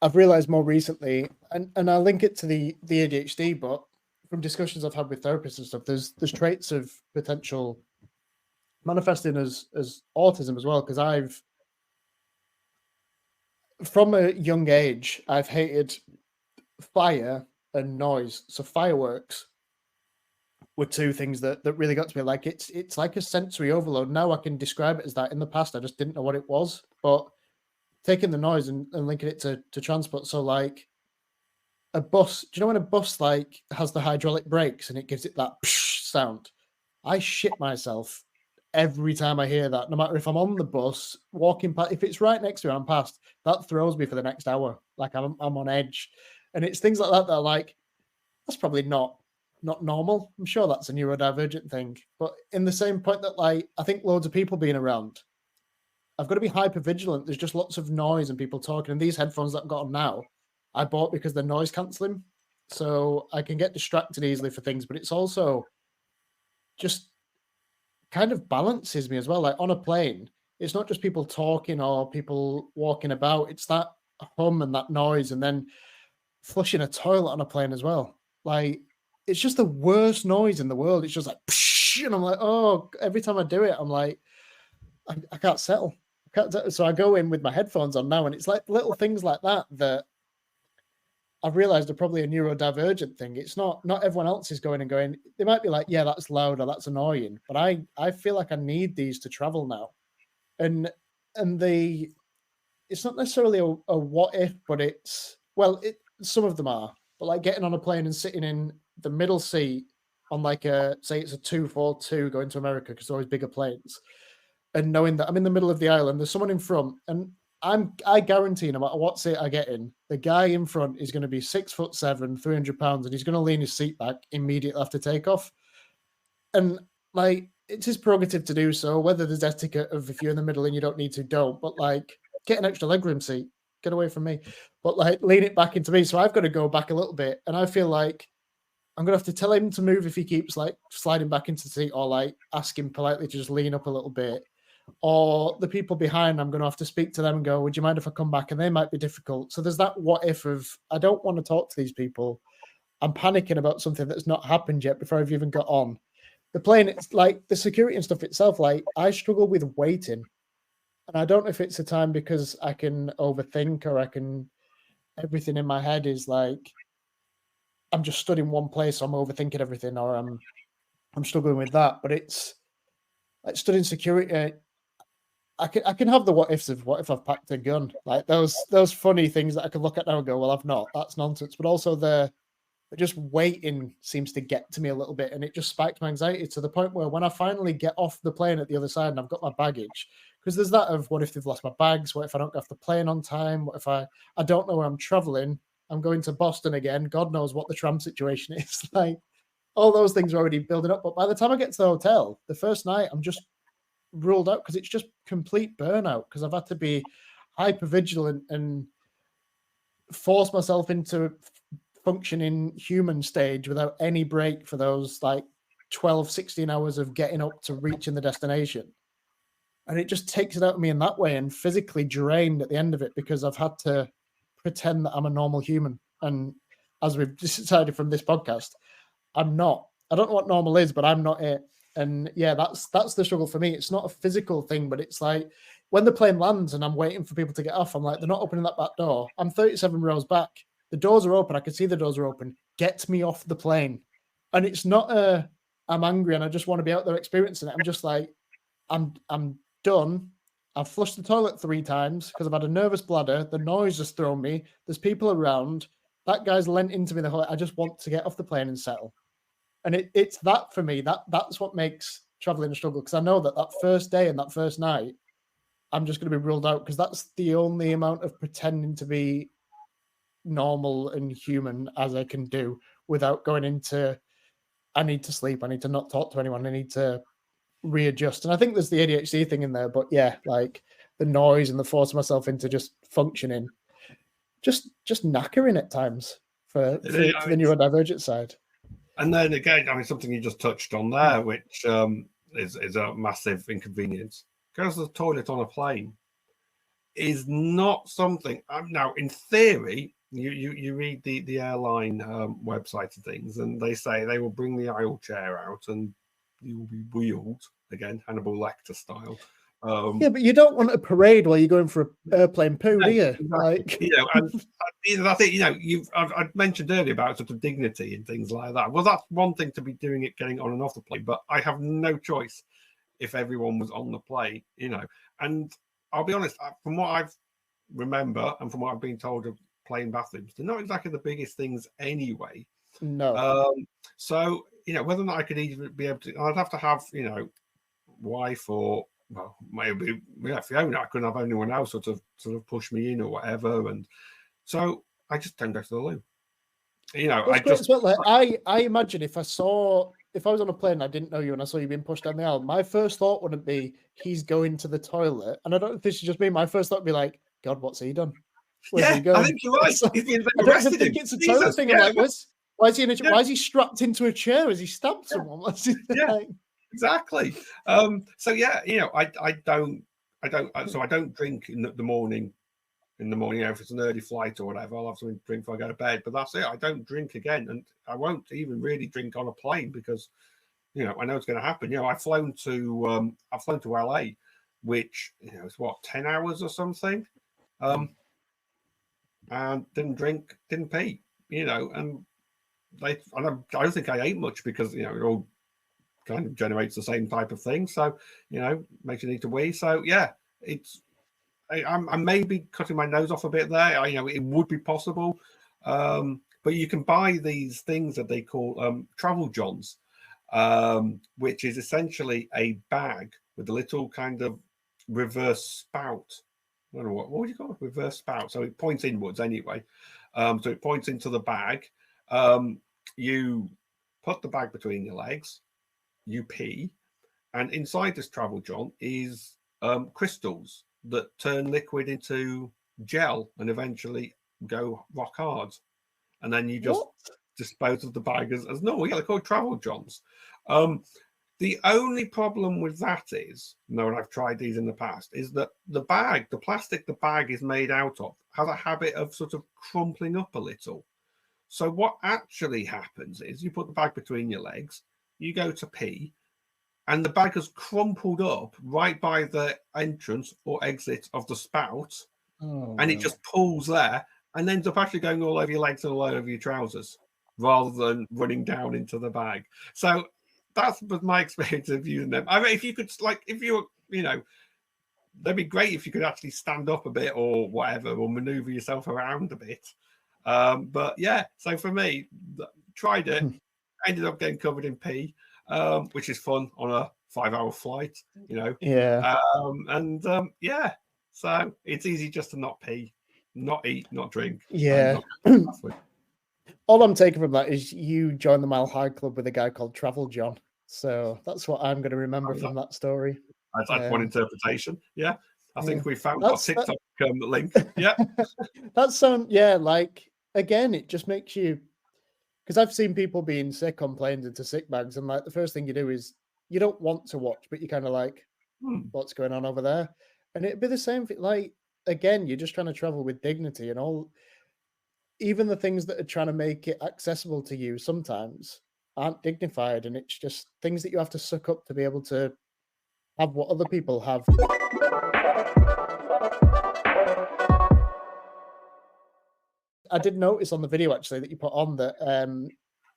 I've realized more recently, and I link it to the ADHD, but from discussions I've had with therapists and stuff, there's traits of potential manifesting as autism as well, because from a young age, I've hated fire and noise. So fireworks were two things that really got to me. Like it's like a sensory overload. Now I can describe it as that. In the past, I just didn't know what it was. But taking the noise and linking it to transport. So like a bus, do you know when a bus like has the hydraulic brakes and it gives it that sound? I shit myself every time I hear that, no matter if I'm on the bus, walking past, if it's right next to me, I'm past, that throws me for the next hour. Like I'm on edge. And it's things like that are like, that's probably not normal. I'm sure that's a neurodivergent thing. But in the same point that, like, I think loads of people being around, I've got to be hyper vigilant. There's just lots of noise and people talking. And these headphones that I've got on now, I bought because they're noise cancelling. So I can get distracted easily for things, but it's also just kind of balances me as well. Like on a plane, it's not just people talking or people walking about. It's that hum and that noise, and then flushing a toilet on a plane as well. Like it's just the worst noise in the world. It's just like, psh, and I'm like, oh, every time I do it, I'm like, I can't settle. So I go in with my headphones on now, and it's like little things like that I've realized are probably a neurodivergent thing. It's not everyone else is going. They might be like, yeah, that's loud or that's annoying, but I feel like I need these to travel now. And it's not necessarily a what if, but some of them are. But like getting on a plane and sitting in the middle seat on like say it's a 242 going to America, because they're always bigger planes, and knowing that I'm in the middle of the aisle and there's someone in front, and I guarantee no matter what seat I get in, the guy in front is going to be 6'7", 300 pounds, and he's going to lean his seat back immediately after takeoff. And like, it's his prerogative to do so. Whether there's etiquette of if you're in the middle and you don't need to, don't. But like, get an extra legroom seat. Get away from me. But like, lean it back into me. So I've got to go back a little bit, and I feel like I'm going to have to tell him to move if he keeps like sliding back into the seat, or like ask him politely to just lean up a little bit. Or the people behind, I'm going to have to speak to them and go, would you mind if I come back? And they might be difficult. So there's that what if of, I don't want to talk to these people. I'm panicking about something that's not happened yet before I've even got on. The plane, it's like the security and stuff itself, like I struggle with waiting. And I don't know if it's a time because I can overthink, or everything in my head is like, I'm just stood in one place, so I'm overthinking everything, or I'm struggling with that. But it's like stood in security. I can have the what ifs of what if I've packed a gun, like those funny things that I can look at now and go, well, I've not. That's nonsense. But also the just waiting seems to get to me a little bit, and it just spiked my anxiety to the point where when I finally get off the plane at the other side and I've got my baggage, because there's that of what if they've lost my bags? What if I don't get off the plane on time? What if I don't know where I'm traveling? I'm going to Boston again. God knows what the tram situation is like. all those things are already building up. But by the time I get to the hotel, the first night, I'm just ruled out because it's just complete burnout because I've had to be hyper vigilant and force myself into functioning human stage without any break for those like 12, 16 hours of getting up to reaching the destination. And it just takes it out of me in that way and physically drained at the end of it because I've had to pretend that I'm a normal human. And as we've decided from this podcast, I'm not. I don't know what normal is, but I'm not it. And yeah, that's the struggle for me. It's not a physical thing, but it's like when the plane lands and I'm waiting for people to get off, I'm like, they're not opening that back door. I'm 37 rows back. The doors are open. I can see the doors are open. Get me off the plane. And it's not I'm angry and I just want to be out there experiencing it. I'm just like, I'm done. I've flushed the toilet 3 times because I've had a nervous bladder. The noise has thrown me. There's people around. That guy's lent into me the whole. I just want to get off the plane and settle. And it's that for me. That's what makes traveling a struggle because I know that first day and that first night, I'm just going to be ruled out because that's the only amount of pretending to be normal and human as I can do without going into. I need to sleep. I need to not talk to anyone. I need to readjust. And I think there's the ADHD thing in there, but yeah, like the noise and the forcing myself into just functioning, just knackering at times for the neurodivergent side. And then again, I mean, something you just touched on there, which is a massive inconvenience. Goes to the toilet on a plane is not something. Now, in theory, you read the airline website and things, and they say they will bring the aisle chair out and you will be wheeled again, Hannibal Lecter style. Yeah, but you don't want a parade while you're going for an airplane poo, do you? Exactly. Like, and I think I've mentioned earlier about sort of dignity and things like that. Well, that's one thing to be doing it, getting on and off the plane, but I have no choice if everyone was on the plane, And I'll be honest, from what I remember and from what I've been told of plane bathrooms, they're not exactly the biggest things anyway. No. So whether or not I could even be able to, I'd have to have wife or. Well, maybe Fiona. I couldn't have anyone else sort of push me in or whatever, and so I just don't go to the loo. I imagine if I was on a plane and I didn't know you and I saw you being pushed down the aisle, my first thought wouldn't be he's going to the toilet, and I don't know if this is just me. My first thought would be like, God, what's he done? Where's he going? I think you're right. I don't even think it's a toilet thing. Yeah. I'm like, why is he why is he strapped into a chair? Has he stabbed someone? What's he doing? Exactly. So yeah, I don't drink in the morning. If it's an early flight or whatever, I'll have something to drink before I go to bed. But that's it. I don't drink again, and I won't even really drink on a plane because, I know it's going to happen. I've flown to LA, which it's what 10 hours or something, and didn't drink, didn't pee, and I don't think I ate much because it all kind of generates the same type of thing, so makes you need to wee. So yeah, I may be cutting my nose off a bit there. It would be possible, but you can buy these things that they call travel johns, which is essentially a bag with a little kind of reverse spout. I don't know what would you call it? Reverse spout. So it points inwards anyway. So it points into the bag. You put the bag between your legs. You pee, and inside this travel john is crystals that turn liquid into gel and eventually go rock hard, and then you just dispose of the bag as normal. Yeah, they're called travel johns. The only problem with that is, and I've tried these in the past, is that the plastic the bag is made out of has a habit of sort of crumpling up a little. So what actually happens is you put the bag between your legs, you go to pee, and the bag has crumpled up right by the entrance or exit of the spout, and it just pulls there and ends up actually going all over your legs and all over your trousers rather than running down into the bag. So that's my experience of using them. I mean, if you could, that'd be great if you could actually stand up a bit or whatever, or maneuver yourself around a bit. But yeah, so for me, tried it. Ended up getting covered in pee, which is fun on a 5-hour flight, Yeah. Yeah, so it's easy just to not pee, not eat, not drink. Yeah. all I'm taking from that is you joined the Mile High Club with a guy called Travel John. So that's what I'm going to remember from that story. That's one interpretation. Yeah. I think we found our TikTok link. Yeah. That's like, again, it just makes you, because I've seen people being sick on planes into sick bags, and like the first thing you do is you don't want to watch, but you kind of like, what's going on over there? And it'd be the same thing. Like, again, you're just trying to travel with dignity, and all, even the things that are trying to make it accessible to you sometimes aren't dignified, and it's just things that you have to suck up to be able to have what other people have. I did notice on the video actually that you put on that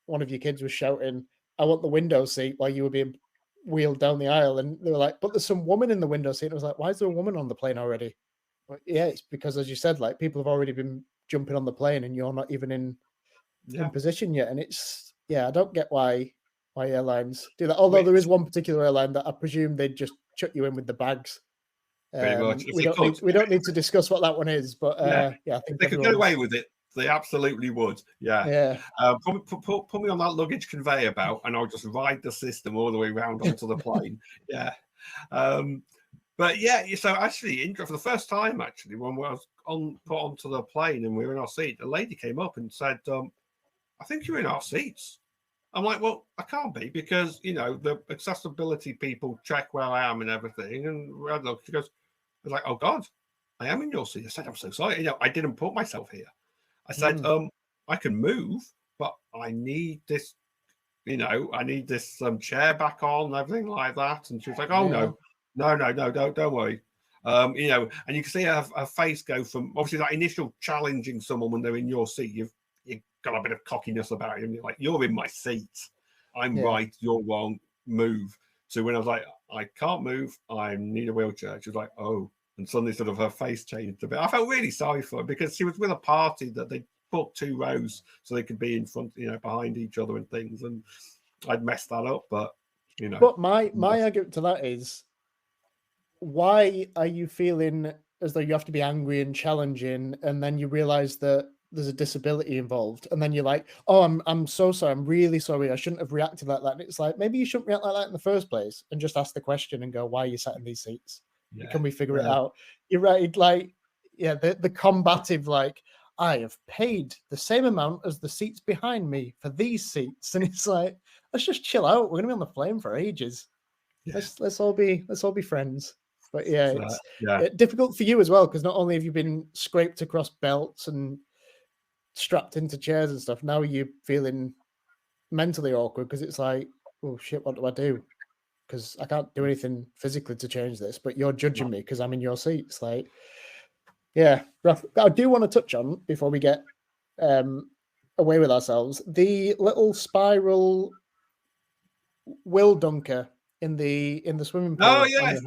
one of your kids was shouting, "I want the window seat," while you were being wheeled down the aisle, and they were like, "But there's some woman in the window seat." And I was like, "Why is there a woman on the plane already?" But yeah, it's because, as you said, like people have already been jumping on the plane, and you're not even in position yet. And it's I don't get why airlines do that. Although there is one particular airline that I presume they'd just chuck you in with the bags. We don't need to discuss what that one is, but I think they could get away with it. They absolutely would. Yeah. Put me on that luggage conveyor belt, and I'll just ride the system all the way around onto the plane. Yeah. But yeah, so actually, for the first time, actually, when I was put onto the plane and we were in our seat, a lady came up and said, "I think you're in our seats." I'm like, "Well, I can't be, because the accessibility people check where I am and everything." And she goes, "I was like, oh God, I am in your seat." I said, "I'm so sorry. I didn't put myself here." I said, "I can move, but I need this. I need this chair back on and everything like that." And she was like, "Oh no, don't worry." And you can see her face go from obviously that initial challenging someone when they're in your seat. You've got a bit of cockiness about you, and you're like, "You're in my seat. I'm right. You're wrong. Move." So when I was like, "I can't move. I need a wheelchair," she was like, "Oh." And suddenly sort of her face changed a bit. I felt really sorry for her, because she was with a party that they booked 2 rows so they could be in front, behind each other and things. And I'd messed that up, but But my argument to that is, why are you feeling as though you have to be angry and challenging, and then you realize that there's a disability involved, and then you're like, "Oh, I'm so sorry. I'm really sorry. I shouldn't have reacted like that." And it's like, maybe you shouldn't react like that in the first place, and just ask the question and go, "Why are you sat in these seats? Can we figure it out?" You're right. Like, the combative, like, "I have paid the same amount as the seats behind me for these seats," and it's like, let's just chill out. We're gonna be on the plane for ages. Let's all be friends. But it's difficult for you as well, because not only have you been scraped across belts and strapped into chairs and stuff, now you're feeling mentally awkward, because it's like, "Oh shit, what do I do? Because I can't do anything physically to change this, but you're judging me because I'm in your seats." Like, rough. I do want to touch on, before we get away with ourselves, the little spiral Will Dunker in the swimming pool. Oh yes.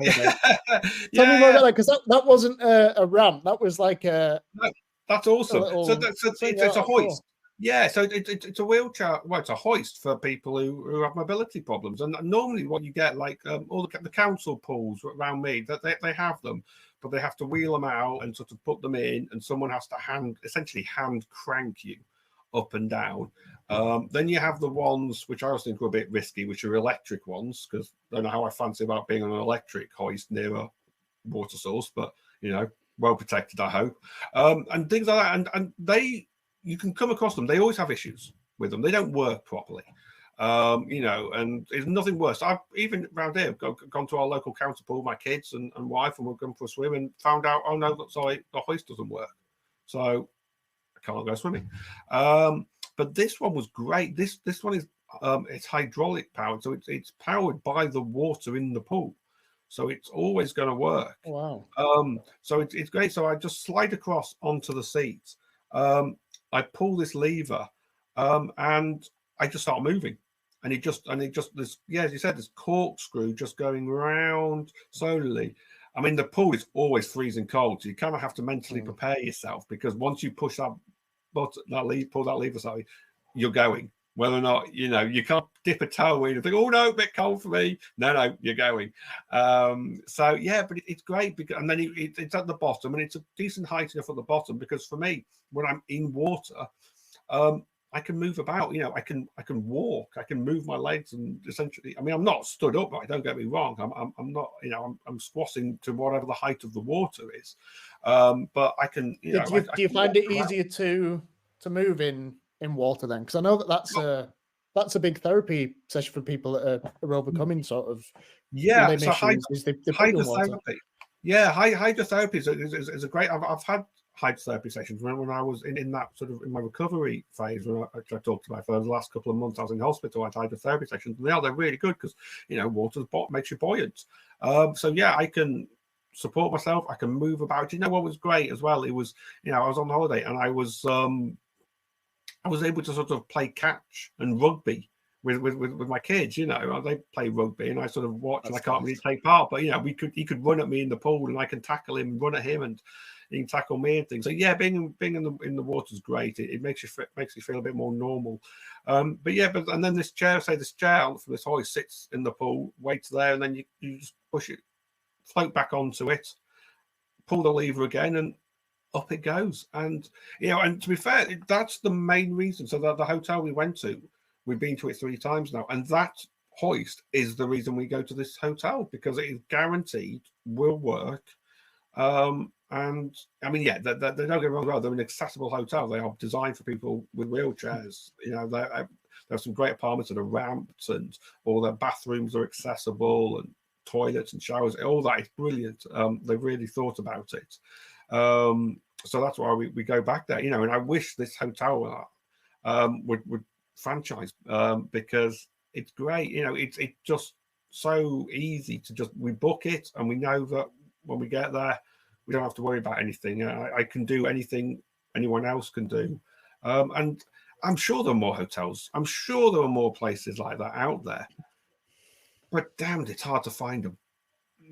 Tell me more about that, because that wasn't a ramp. That was like a. No, that's awesome. So it's a hoist. Yeah, so it's a wheelchair. Well, it's a hoist for people who have mobility problems. And normally, what you get, like all the council pools around me, that they have them, but they have to wheel them out and sort of put them in, and someone has to essentially hand crank you up and down. Then you have the ones which I also think are a bit risky, which are electric ones, because I don't know how I fancy about being on an electric hoist near a water source, but well protected, I hope. And things like that. And you can come across them. They always have issues with them. They don't work properly. And there's nothing worse. I've even around here gone to our local council pool, my kids and wife, and we've gone for a swim and found out, oh no, sorry, the hoist doesn't work. So I can't go swimming. But this one was great. This one is it's hydraulic powered, so it's powered by the water in the pool. So it's always going to work. Wow. So it's great. So I just slide across onto the seat. I pull this lever, and I just start moving. And it just this, as you said, this corkscrew just going round slowly. I mean, the pool is always freezing cold, so you kind of have to mentally prepare yourself, because once you push pull that lever, sorry, you're going. Whether or not, you can't dip a toe in and think, "Oh no, a bit cold for me." No, you're going. So yeah, but it's great, because, and then it's at the bottom, and it's a decent height enough at the bottom, because for me, when I'm in water, I can move about. I can walk. I can move my legs, and essentially, I mean, I'm not stood upright. Don't get me wrong. I'm not. I'm squatting to whatever the height of the water is. But I can. Do you find it easier to move in water then? Because I know that's a big therapy session for people that are overcoming sort of limb issues. Is they put you in water. Yeah, hydrotherapy is a great. I've had hydrotherapy sessions when I was in that sort of in my recovery phase, when I talked about for the last couple of months I was in hospital. I had hydrotherapy sessions, and they're really good because water makes you buoyant. So yeah, I can support myself. I can move about. You know what was great as well? It was I was on holiday and I was able to sort of play catch and rugby with my kids. They play rugby and I sort of watch. That's and I can't really take part, but he could run at me in the pool and I can tackle him and run at him and he can tackle me and things. So yeah, being in the water is great. It makes you feel a bit more normal. And then this chair from this hoist sits in the pool, waits there, and then you just push it, float back onto it, pull the lever again, and up it goes. And and to be fair, that's the main reason. So the hotel we went to, we've been to it 3 times now, and that hoist is the reason we go to this hotel, because it is guaranteed will work. And I mean, they don't get me wrong, they're an accessible hotel. They are designed for people with wheelchairs. There's some great apartments that are ramped, and all their bathrooms are accessible, and toilets and showers. All that is brilliant. They've really thought about it. So that's why we go back there. And I wish this hotel would franchise, because it's great. It's just so easy to we book it, and we know that when we get there, we don't have to worry about anything. I can do anything anyone else can do. And I'm sure there are more hotels. I'm sure there are more places like that out there. But damned, it's hard to find them.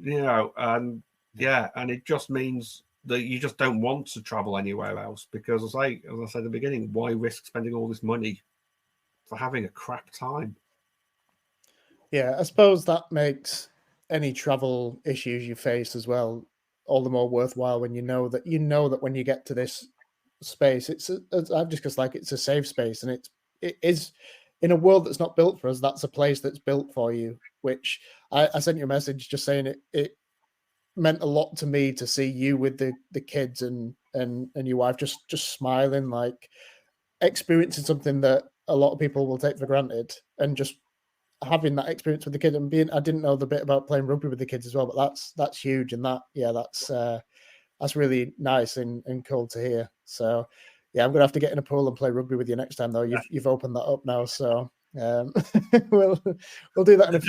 And it just means that you just don't want to travel anywhere else, because as I said at the beginning, why risk spending all this money for having a crap time? Yeah, I suppose that makes any travel issues you face as well all the more worthwhile when you know that when you get to this space, it's a safe space, and it is in a world that's not built for us. That's a place that's built for you. Which I sent you a message just saying it meant a lot to me to see you with the kids and your wife just smiling, like experiencing something that a lot of people will take for granted, and just having that experience with the kid and I didn't know the bit about playing rugby with the kids as well, but that's huge, and that's really nice and cool to hear. So yeah, I'm gonna have to get in a pool and play rugby with you next time though. You've opened that up now, so we'll do that in a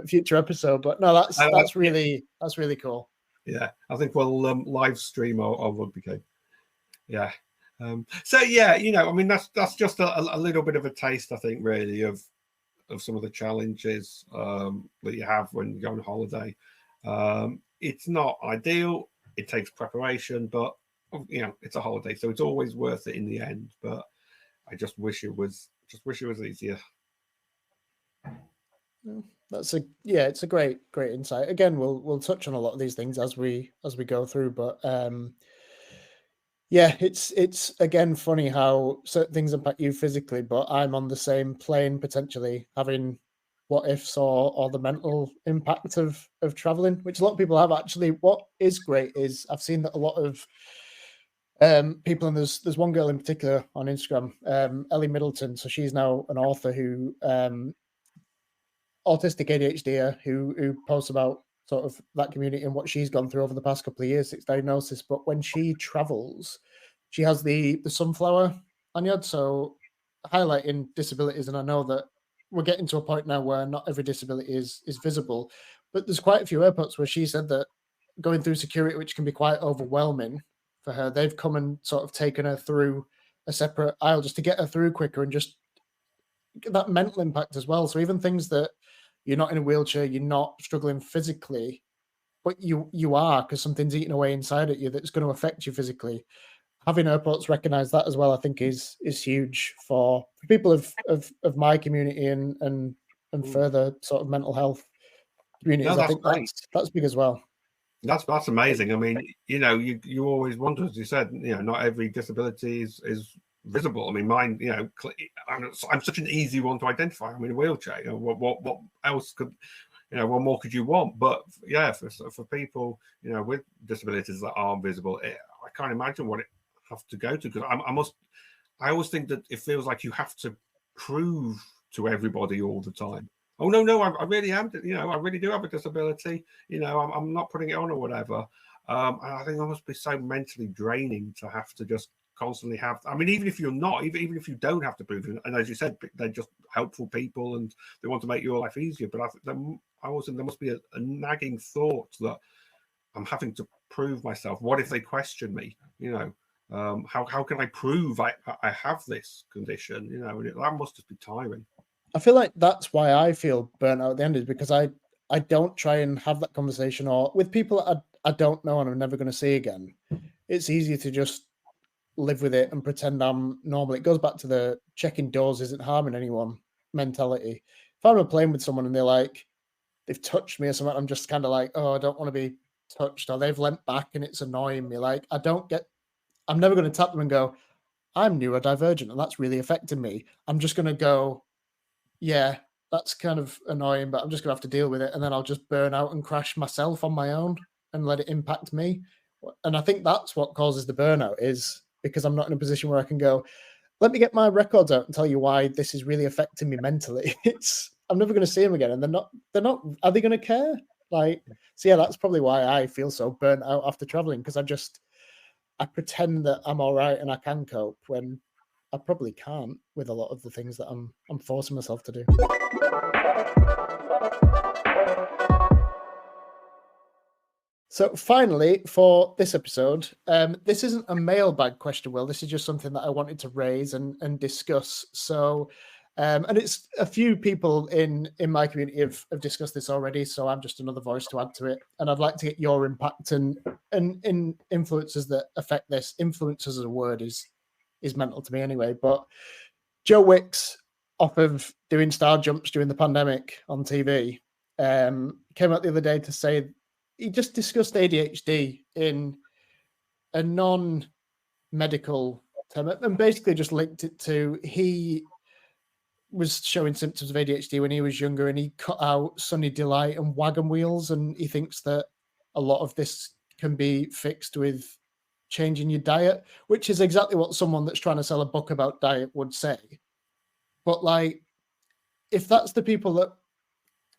future episode. But no, that's really cool. Yeah, I think we'll live stream our rugby game. Yeah. So yeah, I mean that's just a little bit of a taste, I think, really of some of the challenges that you have when you go on holiday. It's not ideal. It takes preparation, but it's a holiday, so it's always worth it in the end. But I just wish it was easier. It's a great insight. Again, we'll touch on a lot of these things as we go through, but it's again funny how certain things impact you physically, but I'm on the same plane, potentially having what ifs or the mental impact of traveling, which a lot of people have. Actually, what is great is I've seen that a lot of people, and there's one girl in particular on Instagram, Ellie Middleton. So she's now an author who autistic ADHD, who posts about sort of that community and what she's gone through over the past couple of years since diagnosis. But when she travels, she has the sunflower lanyard, so highlighting disabilities. And I know that we're getting to a point now where not every disability is visible, but there's quite a few airports where she said that going through security, which can be quite overwhelming for her, they've come and sort of taken her through a separate aisle just to get her through quicker, and just that mental impact as well. So even things that you're not in a wheelchair, you're not struggling physically, but you are, because something's eating away inside at you that's going to affect you physically. Having airports recognize that as well, I think is huge for people of my community and further sort of mental health communities. I think that's big as well. That's amazing. I mean, you always wonder, as you said, not every disability is visible. I mean, mine, I'm such an easy one to identify. I'm in a wheelchair. What else could, what more could you want? But yeah, for people, with disabilities that aren't visible, I can't imagine what it has to go to, because I always think that it feels like you have to prove to everybody all the time. Oh no, I really am. I really do have a disability. I'm not putting it on or whatever. And I think it must be so mentally draining to have to just constantly have. I mean, even if you're not, even if you don't have to prove it, and as you said, they're just helpful people and they want to make your life easier. But I always think there must be a nagging thought that I'm having to prove myself. What if they question me? How can I prove I have this condition? That must just be tiring. I feel like that's why I feel burnt out at the end, is because I don't try and have that conversation or with people I don't know and I'm never going to see again. It's easier to just live with it and pretend I'm normal. It goes back to the checking doors isn't harming anyone mentality. If I'm playing with someone and they've touched me or something, I'm just kind of like, oh, I don't want to be touched, or they've leant back and it's annoying me. Like, I'm never going to tap them and go, I'm neurodivergent and that's really affecting me. I'm just going to go, yeah, that's kind of annoying, but I'm just going to have to deal with it. And then I'll just burn out and crash myself on my own and let it impact me. And I think that's what causes the burnout, is because I'm not in a position where I can go, let me get my records out and tell you why this is really affecting me mentally. I'm never going to see them again. And they're not, are they going to care? So yeah, that's probably why I feel so burnt out after traveling, because I pretend that I'm all right and I can cope when I probably can't with a lot of the things that I'm forcing myself to do. So finally, for this episode, this isn't a mailbag question, Will. This is just something that I wanted to raise and discuss. So, and it's a few people in my community have discussed this already, so I'm just another voice to add to it. And I'd like to get your impact and in influences that affect this. Influencers as a word is mental to me anyway. But Joe Wicks, off of doing star jumps during the pandemic on TV, came out the other day to say he just discussed ADHD in a non-medical term and basically just linked it to he was showing symptoms of ADHD when he was younger, and he cut out Sunny Delight and wagon wheels, and he thinks that a lot of this can be fixed with changing your diet, which is exactly what someone that's trying to sell a book about diet would say. But if that's the people that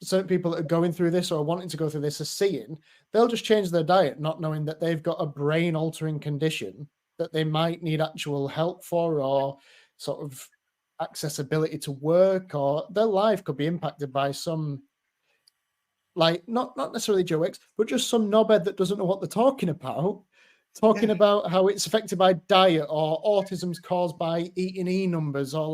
certain people that are going through this or wanting to go through this are seeing, they'll just change their diet, not knowing that they've got a brain altering condition that they might need actual help for, or sort of accessibility to work, or their life could be impacted by some, not necessarily Joe Wicks, but just some knobhead that doesn't know what they're talking about about how it's affected by diet, or autism's caused by eating E numbers, or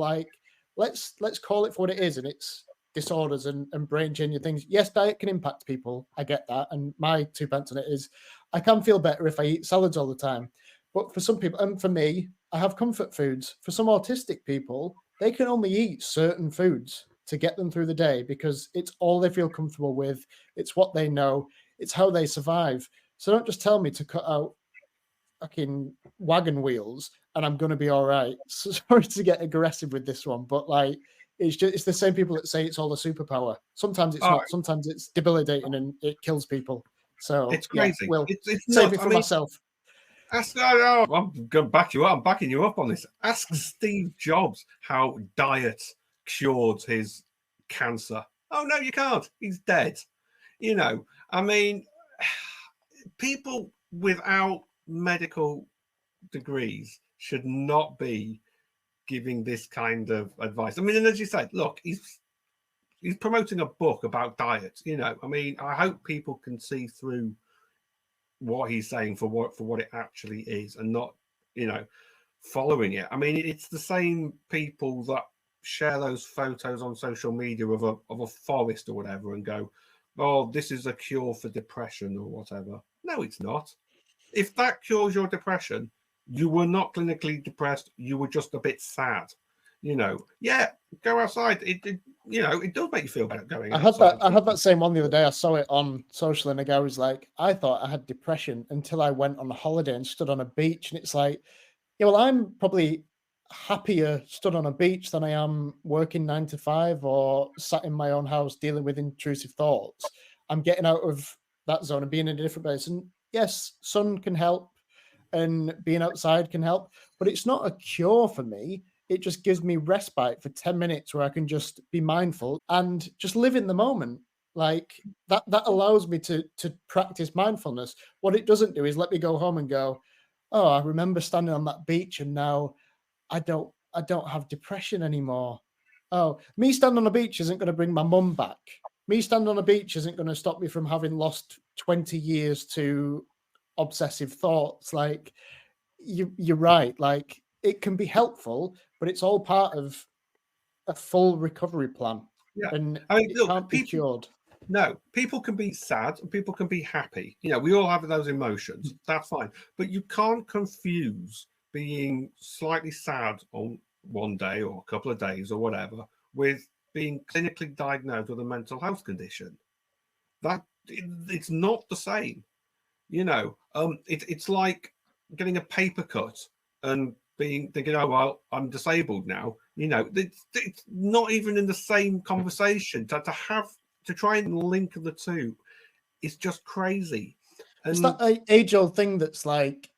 let's call it for what it is, and it's disorders and brain changing things. Yes, diet can impact people. I get that. And my 2 pence on it is I can feel better if I eat salads all the time. But for some people, and for me, I have comfort foods. For some autistic people, they can only eat certain foods to get them through the day because it's all they feel comfortable with. It's what they know. It's how they survive. So don't just tell me to cut out fucking wagon wheels and I'm going to be all right. So sorry to get aggressive with this one, but it's the same people that say it's all a superpower. Sometimes it's not. Sometimes it's debilitating and it kills people. So it's crazy. Yeah, Will, it's save it for myself. I'm going to back you up. I'm backing you up on this. Ask Steve Jobs how diet cured his cancer. Oh no, you can't. He's dead. I mean, people without medical degrees should not be giving this kind of advice. I mean, and as you said, look, he's promoting a book about diet. I mean, I hope people can see through what he's saying for what it actually is, and not following it. I mean, it's the same people that share those photos on social media of a forest or whatever and go, oh, this is a cure for depression or whatever. No, it's not. If that cures your depression, you were not clinically depressed. You were just a bit sad. Yeah, go outside. It does make you feel better going outside. I had that same one the other day. I saw it on social and a guy was like, I thought I had depression until I went on a holiday and stood on a beach. And it's like, yeah, well, happier stood on a beach than I am working 9 to 5 or sat in my own house dealing with intrusive thoughts. I'm getting out of that zone and being in a different place. And yes, sun can help and being outside can help, but it's not a cure for me. It just gives me respite for 10 minutes where I can just be mindful and just live in the moment. Like that allows me to practice mindfulness. What it doesn't do is let me go home and go, oh, I remember standing on that beach and now I don't have depression anymore. Oh, me standing on a beach isn't going to bring my mum back. Me standing on a beach isn't going to stop me from having lost 20 years to obsessive thoughts. Like you're right. Like it can be helpful, but it's all part of a full recovery plan. Yeah. And I mean, it look, can't be cured. No, people can be sad and people can be happy. You know, we all have those emotions. That's fine. But you can't confuse being slightly sad on one day or a couple of days or whatever with being clinically diagnosed with a mental health condition. It's not the same. You know, it's like getting a paper cut and thinking, oh, well, I'm disabled now. You know, it's not even in the same conversation. To try and link the two, it's just crazy. And it's that age-old thing that's like,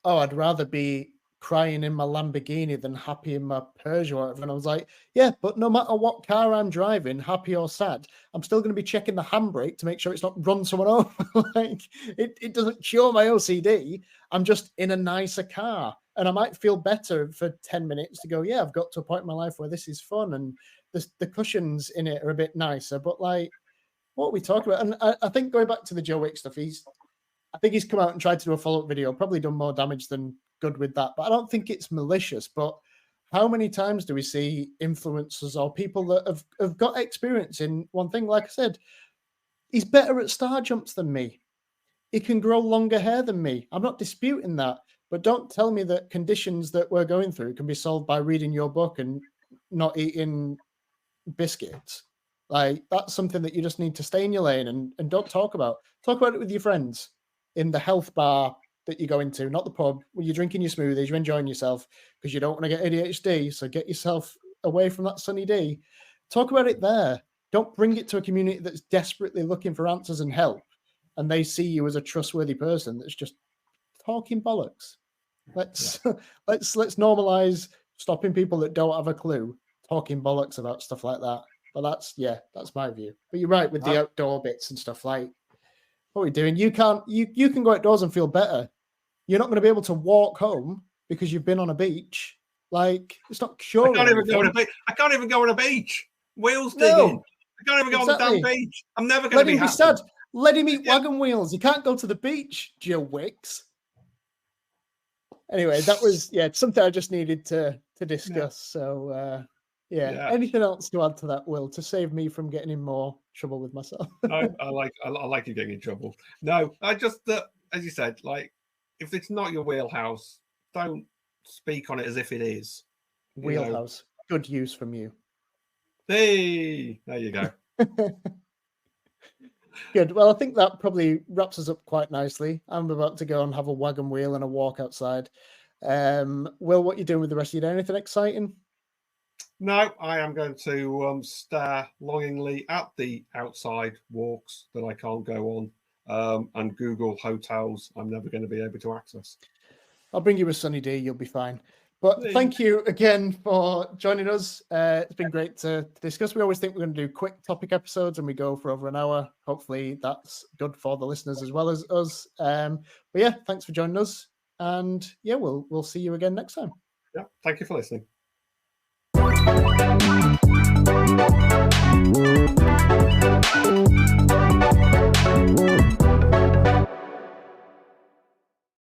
oh, I'd rather be crying in my Lamborghini than happy in my Peugeot or whatever. And I was like, yeah, but no matter what car I'm driving, happy or sad, I'm still going to be checking the handbrake to make sure it's not run someone over. Like it doesn't cure my OCD. I'm just in a nicer car. And I might feel better for 10 minutes to go, yeah, I've got to a point in my life where this is fun and the cushions in it are a bit nicer. But like, what are we talking about? And I think going back to the Joe Wick stuff, I think he's come out and tried to do a follow-up video, probably done more damage than good with that. But I don't think it's malicious. But how many times do we see influencers or people that have got experience in one thing? Like I said, he's better at star jumps than me. He can grow longer hair than me. I'm not disputing that. But don't tell me that conditions that we're going through can be solved by reading your book and not eating biscuits. Like that's something that you just need to stay in your lane and don't talk about. Talk about it with your friends in the health bar that you go into, not the pub where you're drinking your smoothies, you're enjoying yourself because you don't want to get ADHD. So get yourself away from that sunny D. Talk about it there. Don't bring it to a community that's desperately looking for answers and help. And they see you as a trustworthy person that's just talking bollocks. Let's normalize stopping people that don't have a clue talking bollocks about stuff like that. But that's my view. But you're right with the outdoor bits and stuff. Like, what are we doing? You can go outdoors and feel better. You're not going to be able to walk home because you've been on a beach. Like, it's not curing. I can't even go on a beach. Wheels digging. I can't even go on the damn beach. I'm never going to be happy. Sad. Let him eat wagon wheels. You can't go to the beach, Joe Wicks. Anyway, that was something I just needed to discuss. Yeah. So anything else to add to that, Will, to save me from getting in more trouble with myself? I like you getting in trouble. No, I just as you said, like if it's not your wheelhouse, don't speak on it as if it is. Wheelhouse. Good use from you. Hey, there you go. Good. Well, I think that probably wraps us up quite nicely. I'm about to go and have a wagon wheel and a walk outside. Will, what are you doing with the rest of your day? Anything exciting? No, I am going to stare longingly at the outside walks that I can't go on and Google hotels I'm never going to be able to access. I'll bring you a sunny day. You'll be fine. But thank you again for joining us. It's been great to discuss. We always think we're going to do quick topic episodes and we go for over an hour. Hopefully that's good for the listeners as well as us. But yeah, thanks for joining us. And yeah, we'll see you again next time. Yeah, thank you for listening. Thank you.